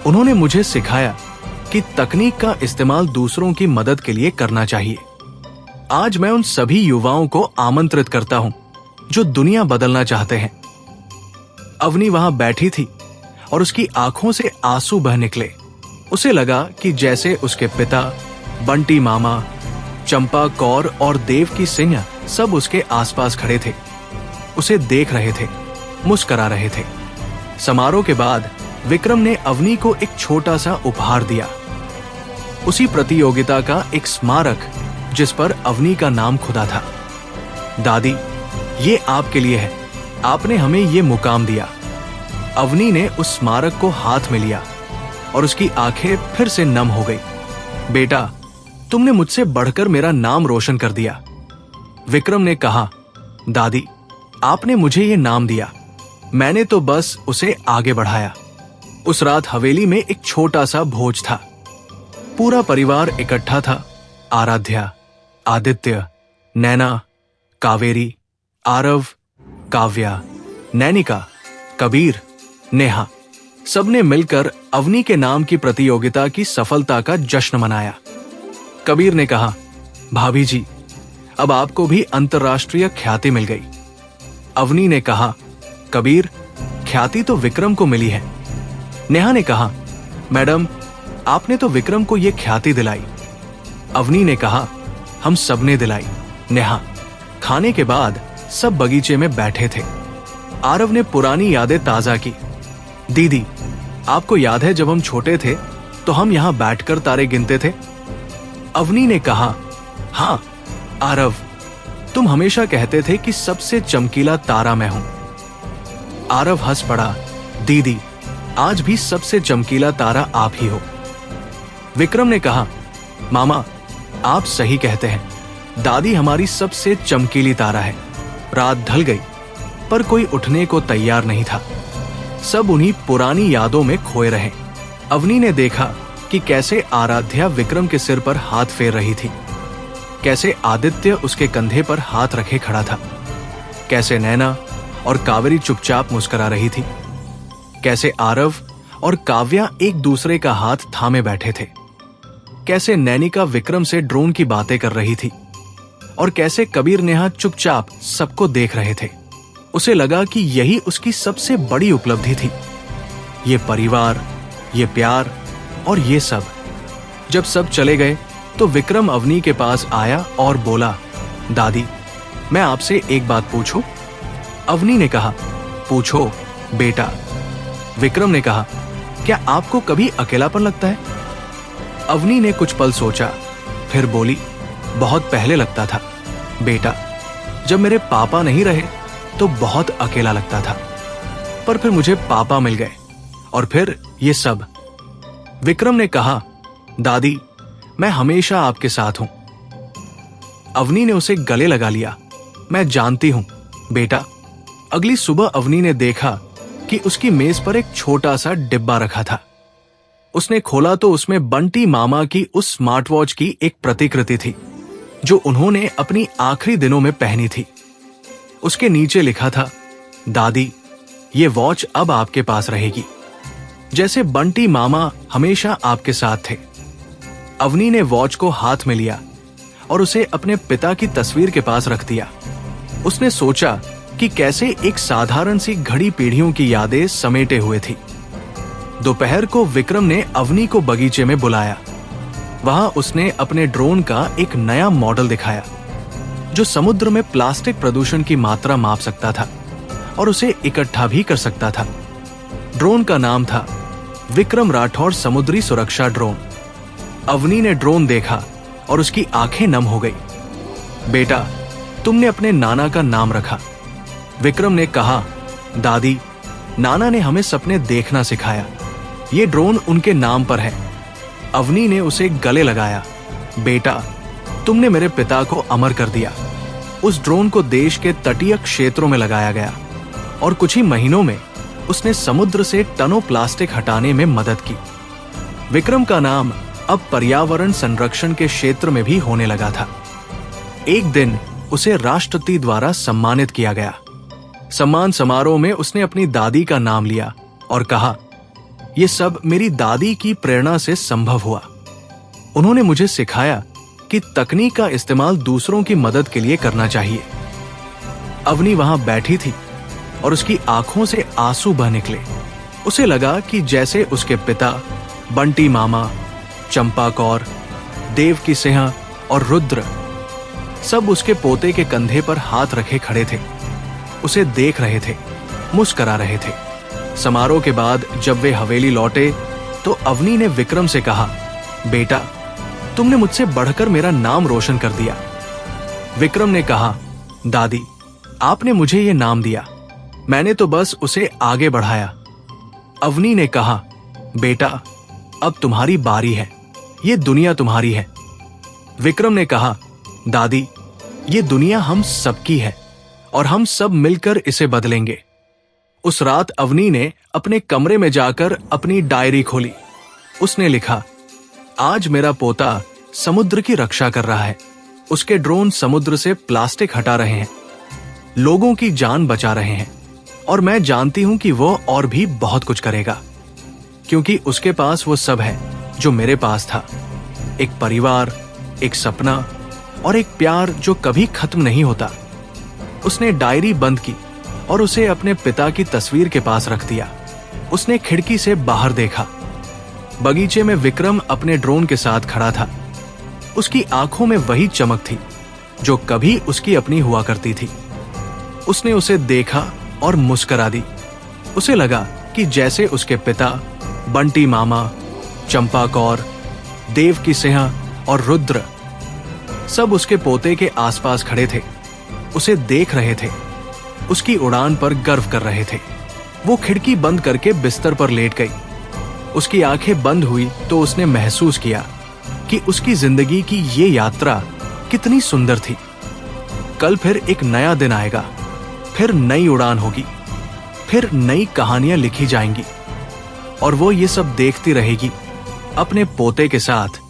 उन्होंने मुझे सिखाया कि तकनीक का इस्तेमाल दूसरों की मदद के लिए करना चाहिए। आज मैं उन सभी युवाओं को आमंत्रित करता हूं जो दुनिया बदलना चाहते हैं। अवनी वहां बैठी थी और उसकी आंखों से आंसू बह निकले। उसे लगा कि जैसे उसके पिता, बंटी मामा, चंपा कौर और देव की सिंह सब उसके आसपास खड़े थे, उसे देख रहे थे, मुस्करा रहे थे। समारोह के बाद विक्रम ने अवनी को एक छोटा सा उपहार दिया, उसी प्रतियोगिता का एक स्मारक जिस पर अवनी का नाम खुदा था। दादी, ये आपके लिए है, आपने हमें ये मुकाम दिया। अवनी ने उस स्मारक को हाथ में लिया और उसकी आंखें फिर से नम हो गई। बेटा, तुमने मुझसे बढ़कर मेरा नाम रोशन कर दिया। विक्रम ने कहा, दादी, आपने मुझे ये नाम दिया, मैंने तो बस उसे आगे बढ़ाया। उस रात हवेली में एक छोटा सा भोज था। पूरा परिवार इकट्ठा था। आराध्या, आदित्य, नैना, कावेरी, आरव, काव्या, नैनिका, कबीर, नेहा, सबने मिलकर अवनी के नाम की प्रतियोगिता की सफलता का जश्न मनाया। कबीर ने कहा, भाभी जी, अब आपको भी अंतर्राष्ट्रीय ख्याति मिल गई। अवनी ने कहा, कबीर, ख्याति तो विक्रम को मिली है। नेहा ने कहा, मैडम, आपने तो विक्रम को यह ख्याति दिलाई। अवनी ने कहा, हम सबने दिलाई। नेहा, खाने के बाद सब बगीचे में बैठे थे। आरव ने पुरानी यादें ताजा की। दीदी, आपको याद है जब हम छोटे थे तो हम यहां बैठकर तारे गिनते थे? अवनी ने कहा, हाँ आरव, तुम हमेशा कहते थे कि सबसे चमकीला तारा मैं हूं। आरव हंस पड़ा, दीदी, आज भी सबसे चमकीला तारा आप ही हो। विक्रम ने कहा, मामा, आप सही कहते हैं, दादी हमारी सबसे चमकीली तारा है। रात ढल गई पर कोई उठने को तैयार नहीं था। सब उन्हीं पुरानी यादों में खोए रहे। अवनी ने देखा कि कैसे आराध्या विक्रम के सिर पर हाथ फेर रही थी, कैसे आदित्य उसके कंधे पर हाथ रखे खड़ा था, कैसे नैना और कावेरी चुपचाप मुस्कुरा रही थी, कैसे आरव और काव्या एक दूसरे का हाथ थामे बैठे थे, कैसे नैनिका विक्रम से ड्रोन की बातें कर रही थी और कैसे कबीर नेहा चुपचाप सबको देख रहे थे। उसे लगा कि यही उसकी सबसे बड़ी उपलब्धि थी। ये परिवार, ये प्यार और ये सब। जब सब चले गए तो विक्रम अवनी के पास आया और बोला, दादी, मैं आपसे एक बात पूछूं? अवनी ने कहा, पूछो बेटा। विक्रम ने कहा, क्या आपको कभी अकेलापन लगता है? अवनी ने कुछ पल सोचा, फिर बोली, बहुत पहले लगता था बेटा, जब मेरे पापा नहीं रहे तो बहुत अकेला लगता था, पर फिर मुझे पापा मिल गए और फिर ये सब। विक्रम ने कहा, दादी, मैं हमेशा आपके साथ हूं। अवनी ने उसे गले लगा लिया, मैं जानती हूं बेटा। अगली सुबह अवनी ने देखा कि उसकी मेज पर एक छोटा सा डिब्बा रखा था। उसने खोला तो उसमें बंटी मामा की उस स्मार्ट वॉच की एक प्रतिकृति थी जो उन्होंने अपनी आखिरी दिनों में पहनी थी। उसके नीचे लिखा था, दादी, ये वॉच अब आपके पास रहेगी, जैसे बंटी मामा हमेशा आपके साथ थे। अवनी ने वॉच को हाथ में लिया और उसे अपने पिता की तस्वीर के पास रख दिया। उसने सोचा कि कैसे एक साधारण सी घड़ी पीढ़ियों की यादें समेटे हुए थी। दोपहर को विक्रम ने अवनी को बगीचे में बुलाया। वहां उसने अपने ड्रोन का एक नया मॉडल दिखाया जो समुद्र में प्लास्टिक प्रदूषण की मात्रा माप सकता था और उसे इकट्ठा भी कर सकता था। ड्रोन का नाम था विक्रम राठौड़ समुद्री सुरक्षा ड्रोन। अवनी ने ड्रोन देखा और उसकी आंखें नम हो गई। बेटा, तुमने अपने नाना का नाम रखा। विक्रम ने कहा, दादी, नाना ने हमें सपने देखना सिखाया। ये ड्रोन उनके नाम पर है। अवनी ने उसे गले लगाया। बेटा, तुमने मेरे पिता को अमर कर दिया। उस ड्रोन को देश के तटीय क्षेत्रों में लगाया गया और कुछ ही महीनों में उसने समुद्र से टनों प्लास्टिक हटाने में मदद की। विक्रम का नाम अब पर्यावरण संरक्षण के क्षेत्र में भी होने लगा था। एक दिन उसे राष्ट्रपति द्वारा सम्मानित किया गया। सम्मान समारोह में उसने अपनी दादी का नाम लिया और कहा, यह सब मेरी दादी की प्रेरणा से संभव हुआ। उन्होंने मुझे सिखाया कि तकनीक का इस्तेमाल दूसरों की मदद के लिए करना चाहिए। अवनी वहां बैठी थी और उसकी आंखों से आंसू बह निकले। उसे लगा कि जैसे उसके पिता बंटी मामा, चंपा कौर, देवकी सिंह और रुद्र सब उसके पोते के कंधे पर हाथ रखे खड़े थे, उसे देख रहे थे, मुस्करा रहे थे। समारोह के बाद जब वे हवेली लौटे तो अवनी ने विक्रम से कहा, बेटा, तुमने मुझसे बढ़कर मेरा नाम रोशन कर दिया। विक्रम ने कहा, दादी, आपने मुझे ये नाम दिया, मैंने तो बस उसे आगे बढ़ाया। अवनी ने कहा, बेटा, अब तुम्हारी बारी है, ये दुनिया तुम्हारी है। विक्रम ने कहा, दादी, ये दुनिया हम सबकी है और हम सब मिलकर इसे बदलेंगे। उस रात अवनी ने अपने कमरे में जाकर अपनी डायरी खोली। उसने लिखा, आज मेरा पोता समुद्र की रक्षा कर रहा है। उसके ड्रोन समुद्र से प्लास्टिक हटा रहे हैं, लोगों की जान बचा रहे हैं और मैं जानती हूं कि वो और भी बहुत कुछ करेगा, क्योंकि उसके पास वो सब है जो मेरे पास था। एक परिवार, एक सपना और एक प्यार जो कभी खत्म नहीं होता। उसने डायरी बंद की और उसे अपने पिता की तस्वीर के पास रख दिया। उसने खिड़की से बाहर देखा। बगीचे में विक्रम अपने ड्रोन के साथ खड़ा था। उसकी आंखों में वही चमक थी जो कभी उसकी अपनी हुआ करती थी। उसने उसे देखा और मुस्कुरा दी। उसे लगा कि जैसे उसके पिता बंटी मामा, चंपा कौर, देवकी सिंह और रुद्र सब उसके पोते के आसपास खड़े थे, उसे देख रहे थे, उसकी उड़ान पर गर्व कर रहे थे। वो खिड़की बंद करके बिस्तर पर लेट गई। उसकी आंखें बंद हुई तो उसने महसूस किया कि उसकी जिंदगी की ये यात्रा कितनी सुंदर थी। कल फिर एक नया दिन आएगा, फिर नई उड़ान होगी, फिर नई कहानियां लिखी जाएंगी और वो ये सब देखती रहेगी अपने पोते के साथ,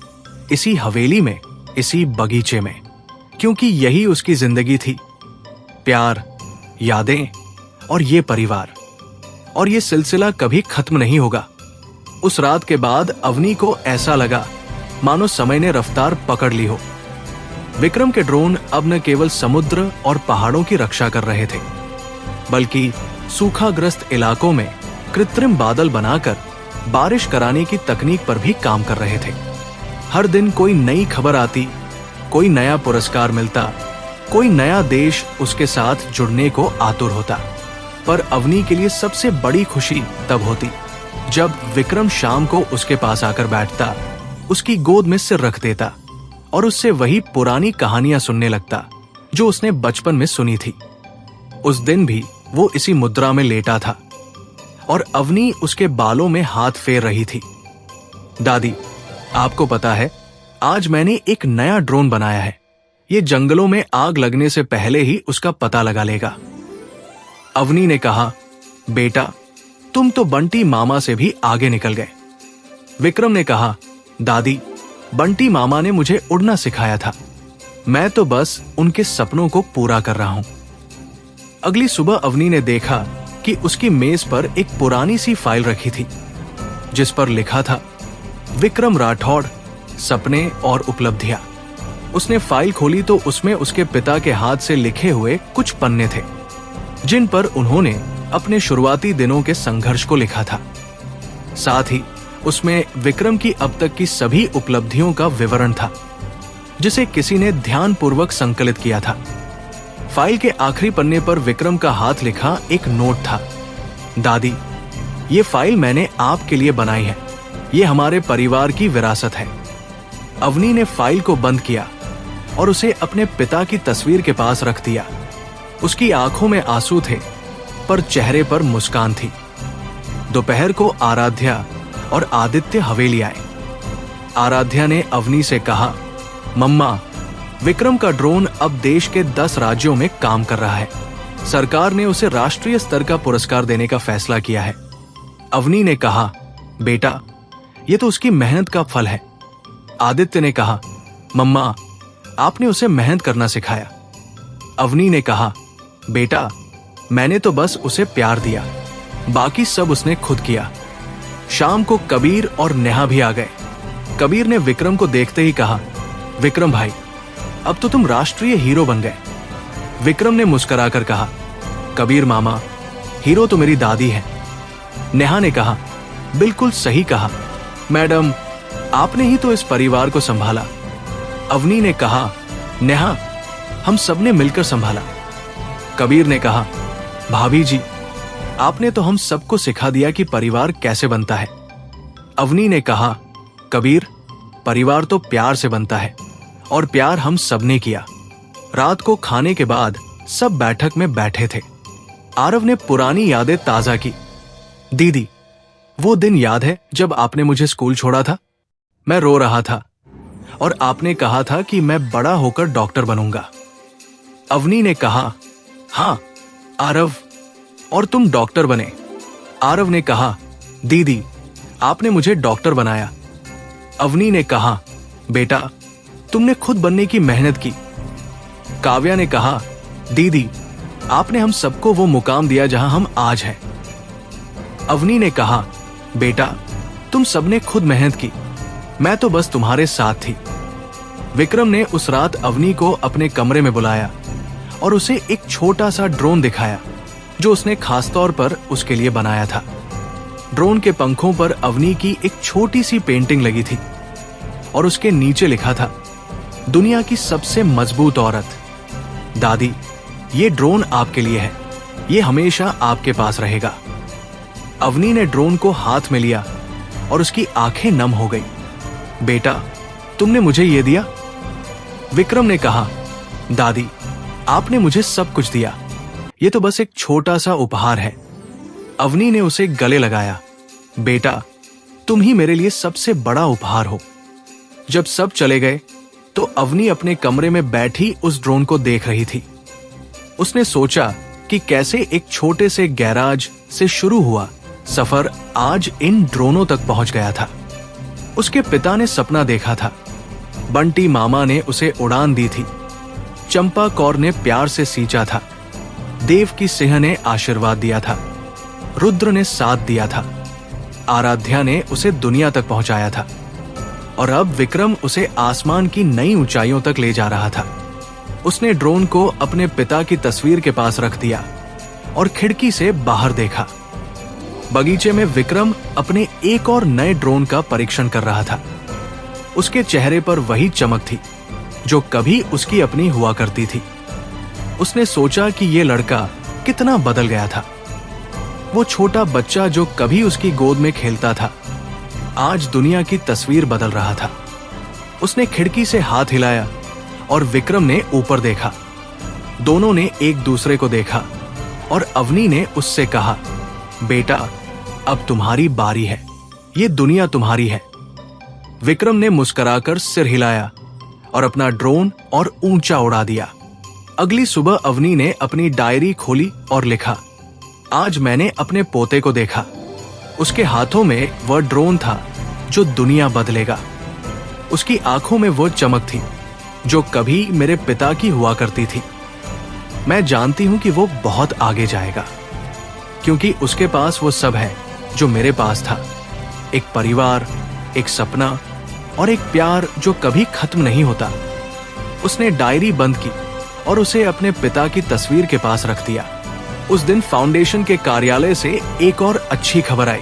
इसी हवेली में, इसी बगीचे में, क्योंकि यही उसकी जिंदगी थी। प्यार, यादें और ये परिवार। और ये सिलसिला कभी खत्म नहीं होगा। उस रात के बाद अवनी को ऐसा लगा मानो समय ने रफ्तार पकड़ ली हो। विक्रम के ड्रोन अब न केवल समुद्र और पहाड़ों की रक्षा कर रहे थे, बल्कि सूखाग्रस्त इलाकों में कृत्रिम बादल बनाकर बारिश कराने की तकनीक पर भी काम कर रहे थे। हर दिन कोई नई खबर आती, कोई नया पुरस्कार मिलता, कोई नया देश उसके साथ जुड़ने को आतुर होता। पर अवनी के लिए सबसे बड़ी खुशी तब होती जब विक्रम शाम को उसके पास आकर बैठता, उसकी गोद में सिर रख देता और उससे वही पुरानी कहानियां सुनने लगता जो उसने बचपन में सुनी थी। उस दिन भी वो इसी मुद्रा में लेटा था और अवनी उसके बालों में हाथ फेर रही थी। दादी, आपको पता है, आज मैंने एक नया ड्रोन बनाया है। ये जंगलों में आग लगने से पहले ही उसका पता लगा लेगा। अवनी ने कहा, बेटा, तुम तो बंटी मामा से भी आगे निकल गए। विक्रम ने कहा, दादी, बंटी मामा ने मुझे उड़ना सिखाया था। मैं तो बस उनके सपनों को पूरा कर रहा हूं। अगली सुबह अवनी ने देखा कि उसकी मेज पर एक पुरानी सी फाइल रखी थी जिस पर लिखा था, विक्रम राठौड़, सपने और उपलब्धियां। उसने फाइल खोली तो उसमें उसके पिता के हाथ से लिखे हुए कुछ पन्ने थे जिन पर उन्होंने अपने शुरुआती दिनों के संघर्ष को लिखा था। साथ ही उसमें विक्रम की अब तक की सभी उपलब्धियों का विवरण था जिसे किसी ने ध्यानपूर्वक संकलित किया था। फाइल के आखिरी पन्ने पर विक्रम का हाथ लिखा एक नोट था। दादी, ये फाइल मैंने आपके लिए बनाई है। ये हमारे परिवार की विरासत है। अवनी ने फाइल को बंद किया और उसे अपने पिता की तस्वीर के पास रख दिया। उसकी आंखों में आंसू थे पर चेहरे पर मुस्कान थी। दोपहर को आराध्या और आदित्य हवेली आए। आराध्या ने अवनी से कहा, मम्मा, विक्रम का ड्रोन अब देश के 10 राज्यों में काम कर रहा है। सरकार ने उसे राष्ट्रीय स्तर का पुरस्कार देने का फैसला किया है। अवनी ने कहा, बेटा, ये तो उसकी मेहनत का फल है। आदित्य ने कहा, मम्मा, आपने उसे मेहनत करना सिखाया। अवनी ने कहा, बेटा, मैंने तो बस उसे प्यार दिया, बाकी सब उसने खुद किया। शाम को कबीर और नेहा भी आ गए। कबीर ने विक्रम को देखते ही कहा, विक्रम भाई, अब तो तुम राष्ट्रीय हीरो बन गए। विक्रम ने मुस्कुराकर कहा, कबीर मामा, हीरो तो मेरी दादी है। नेहा ने कहा, बिल्कुल सही कहा मैडम, आपने ही तो इस परिवार को संभाला। अवनी ने कहा, नेहा, हम सबने मिलकर संभाला। कबीर ने कहा, भाभी जी, आपने तो हम सबको सिखा दिया कि परिवार कैसे बनता है। अवनी ने कहा, कबीर, परिवार तो प्यार से बनता है और प्यार हम सबने किया। रात को खाने के बाद सब बैठक में बैठे थे। आरव ने पुरानी यादें ताजा की। दीदी, वो दिन याद है जब आपने मुझे स्कूल छोड़ा था? मैं रो रहा था और आपने कहा था कि मैं बड़ा होकर डॉक्टर बनूंगा। अवनी ने कहा, हाँ आरव, और तुम डॉक्टर बने। आरव ने कहा, दीदी, आपने मुझे डॉक्टर बनाया। अवनी ने कहा, बेटा, तुमने खुद बनने की मेहनत की। काव्या ने कहा, दीदी, आपने हम सबको वो मुकाम दिया जहां हम आज हैं। अवनी ने कहा, बेटा, तुम सबने खुद मेहनत की, मैं तो बस तुम्हारे साथ थी। विक्रम ने उस रात अवनी को अपने कमरे में बुलाया और उसे एक छोटा सा ड्रोन दिखाया जो उसने खासतौर पर उसके लिए बनाया था। ड्रोन के पंखों पर अवनी की एक छोटी सी पेंटिंग लगी थी और उसके नीचे लिखा था, दुनिया की सबसे मजबूत औरत। दादी, ये ड्रोन आपके लिए है, ये हमेशा आपके पास रहेगा। अवनी ने ड्रोन को हाथ में लिया और उसकी आंखें नम हो गई। बेटा, तुमने मुझे ये दिया? विक्रम ने कहा, दादी, आपने मुझे सब कुछ दिया, ये तो बस एक छोटा सा उपहार है। अवनी ने उसे गले लगाया। बेटा, तुम ही मेरे लिए सबसे बड़ा उपहार हो। जब सब चले गए तो अवनी अपने कमरे में बैठी उस ड्रोन को देख रही थी। उसने सोचा कि कैसे एक छोटे से गैराज से शुरू हुआ सफर आज इन ड्रोनों तक पहुंच गया था। उसके पिता ने सपना देखा था, बंटी मामा ने उसे उड़ान दी थी, चंपा कौर ने प्यार से सींचा था, देव की सिंह ने आशीर्वाद दिया था, रुद्र ने साथ दिया था, आराध्या ने उसे दुनिया तक पहुंचाया था और अब विक्रम उसे आसमान की नई ऊंचाइयों तक ले जा रहा था। उसने ड्रोन को अपने पिता की तस्वीर के पास रख दिया और खिड़की से बाहर देखा। बगीचे में विक्रम अपने एक और नए ड्रोन का परीक्षण कर रहा था। उसके चेहरे पर वही चमक थी जो कभी उसकी अपनी हुआ करती थी। उसने सोचा कि ये लड़का कितना बदल गया था। वो छोटा बच्चा जो कभी उसकी गोद में खेलता था, आज दुनिया की तस्वीर बदल रहा था। उसने खिड़की से हाथ हिलाया और विक्रम ने ऊपर देखा। दोनों ने एक दूसरे को देखा और अवनी ने उससे कहा, बेटा, अब तुम्हारी बारी है, ये दुनिया तुम्हारी है। विक्रम ने मुस्कुराकर सिर हिलाया और अपना ड्रोन और ऊंचा उड़ा दिया। अगली सुबह अवनी ने अपनी डायरी खोली और लिखा, आज मैंने अपने पोते को देखा। उसके हाथों में वह ड्रोन था जो दुनिया बदलेगा। उसकी आंखों में वो चमक थी जो कभी मेरे पिता की हुआ करती थी। मैं जानती हूं कि वो बहुत आगे जाएगा, क्योंकि उसके पास वो सब है जो मेरे पास था। एक परिवार, एक सपना और एक प्यार जो कभी खत्म नहीं होता। उसने डायरी बंद की और उसे अपने पिता की तस्वीर के पास रख दिया। उस दिन फाउंडेशन के कार्यालय से एक और अच्छी खबर आई।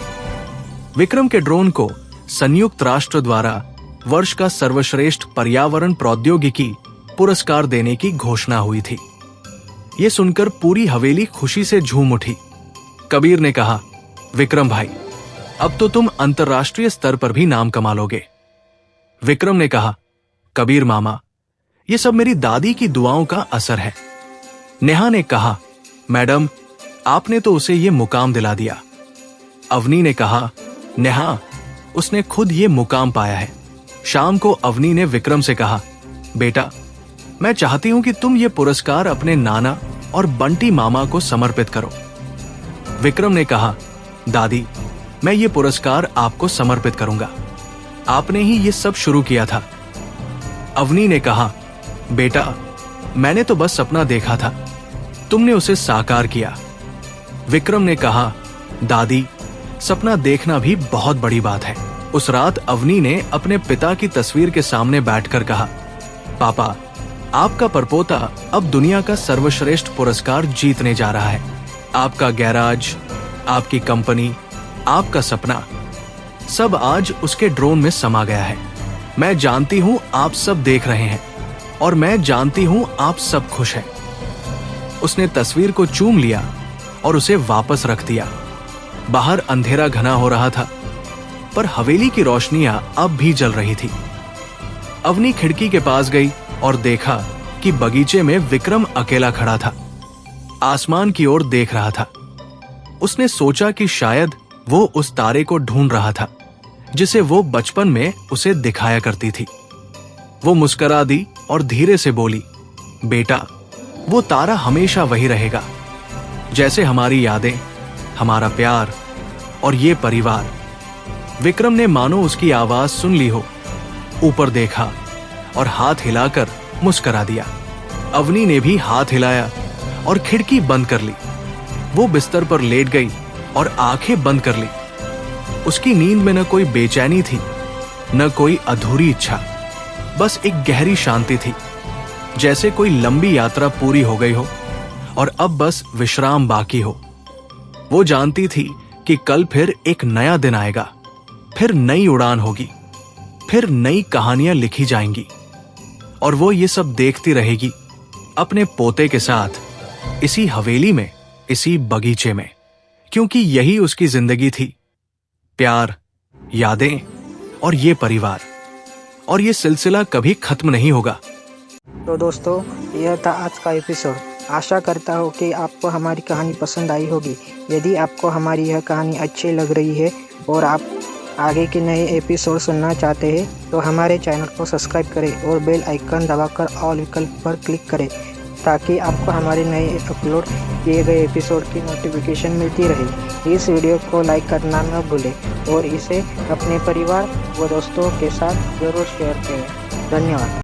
विक्रम के ड्रोन को संयुक्त राष्ट्र द्वारा वर्ष का सर्वश्रेष्ठ पर्यावरण प्रौद्योगिकी पुरस्कार देने की घोषणा हुई थी। यह सुनकर पूरी हवेली खुशी से झूम उठी। कबीर ने कहा, विक्रम भाई, अब तो तुम अंतर्राष्ट्रीय स्तर पर भी नाम कमा लोगे। विक्रम ने कहा, कबीर मामा, यह सब मेरी दादी की दुआओं का असर है। नेहा ने कहा, मैडम, आपने तो उसे यह मुकाम दिला दिया। अवनी ने कहा, नेहा, उसने खुद ये मुकाम पाया है। शाम को अवनी ने विक्रम से कहा, बेटा, मैं चाहती हूं कि तुम ये पुरस्कार अपने नाना और बंटी मामा को समर्पित करो। विक्रम ने कहा, दादी, मैं ये पुरस्कार आपको समर्पित करूंगा। आपने ही ये सब शुरू किया था। अवनी ने कहा, बेटा, मैंने तो बस सपना देखा था, तुमने उसे साकार किया। विक्रम ने कहा, दादी, सपना देखना भी बहुत बड़ी बात है। उस रात अवनी ने अपने पिता की तस्वीर के सामने बैठकर कहा, पापा, आपका परपोता अब दुनिया का सर्वश्रेष्ठ पुरस्कार जीतने जा रहा है। आपका गैराज, आपकी कंपनी, आपका सपना, सब आज उसके ड्रोन में समा गया है। मैं जानती हूं आप सब देख रहे हैं और मैं जानती हूं आप सब खुश हैं। उसने तस्वीर को चूम लिया और उसे वापस रख दिया। बाहर अंधेरा घना हो रहा था, पर हवेली की रोशनियां अब भी जल रही थी। अवनी खिड़की के पास गई और देखा कि बगीचे में विक्रम अकेला खड़ा था, आसमान की ओर देख रहा था। उसने सोचा कि शायद वो उस तारे को ढूंढ रहा था जिसे वो बचपन में उसे दिखाया करती थी। वो मुस्कुरा दी और धीरे से बोली, बेटा, वो तारा हमेशा वही रहेगा, जैसे हमारी यादें, हमारा प्यार और ये परिवार। विक्रम ने मानो उसकी आवाज सुन ली हो, ऊपर देखा और हाथ हिलाकर मुस्कुरा दिया। अवनी ने भी हाथ हिलाया और खिड़की बंद कर ली। वो बिस्तर पर लेट गई और आंखें बंद कर ली। उसकी नींद में न कोई बेचैनी थी, न कोई अधूरी इच्छा, बस एक गहरी शांति थी, जैसे कोई लंबी यात्रा पूरी हो गई हो और अब बस विश्राम बाकी हो। वो जानती थी कि कल फिर एक नया दिन आएगा, फिर नई उड़ान होगी, फिर नई कहानियां लिखी जाएंगी और वो ये सब देखती रहेगी अपने पोते के साथ, इसी हवेली में, इसी बगीचे में, क्योंकि यही उसकी जिंदगी थी। प्यार, यादें और ये परिवार, और ये सिलसिला कभी खत्म नहीं होगा। तो दोस्तों, यह था आज का एपिसोड। आशा करता हूँ कि आपको हमारी कहानी पसंद आई होगी। यदि आपको हमारी यह कहानी अच्छी लग रही है और आप आगे के नए एपिसोड सुनना चाहते हैं तो हमारे चैनल को सब्सक्राइब करें और बेल आइकन दबाकर ऑल विकल्प पर क्लिक करें, ताकि आपको हमारे नए अपलोड किए गए एपिसोड की नोटिफिकेशन मिलती रहे। इस वीडियो को लाइक करना न भूलें और इसे अपने परिवार व दोस्तों के साथ ज़रूर शेयर करें। धन्यवाद।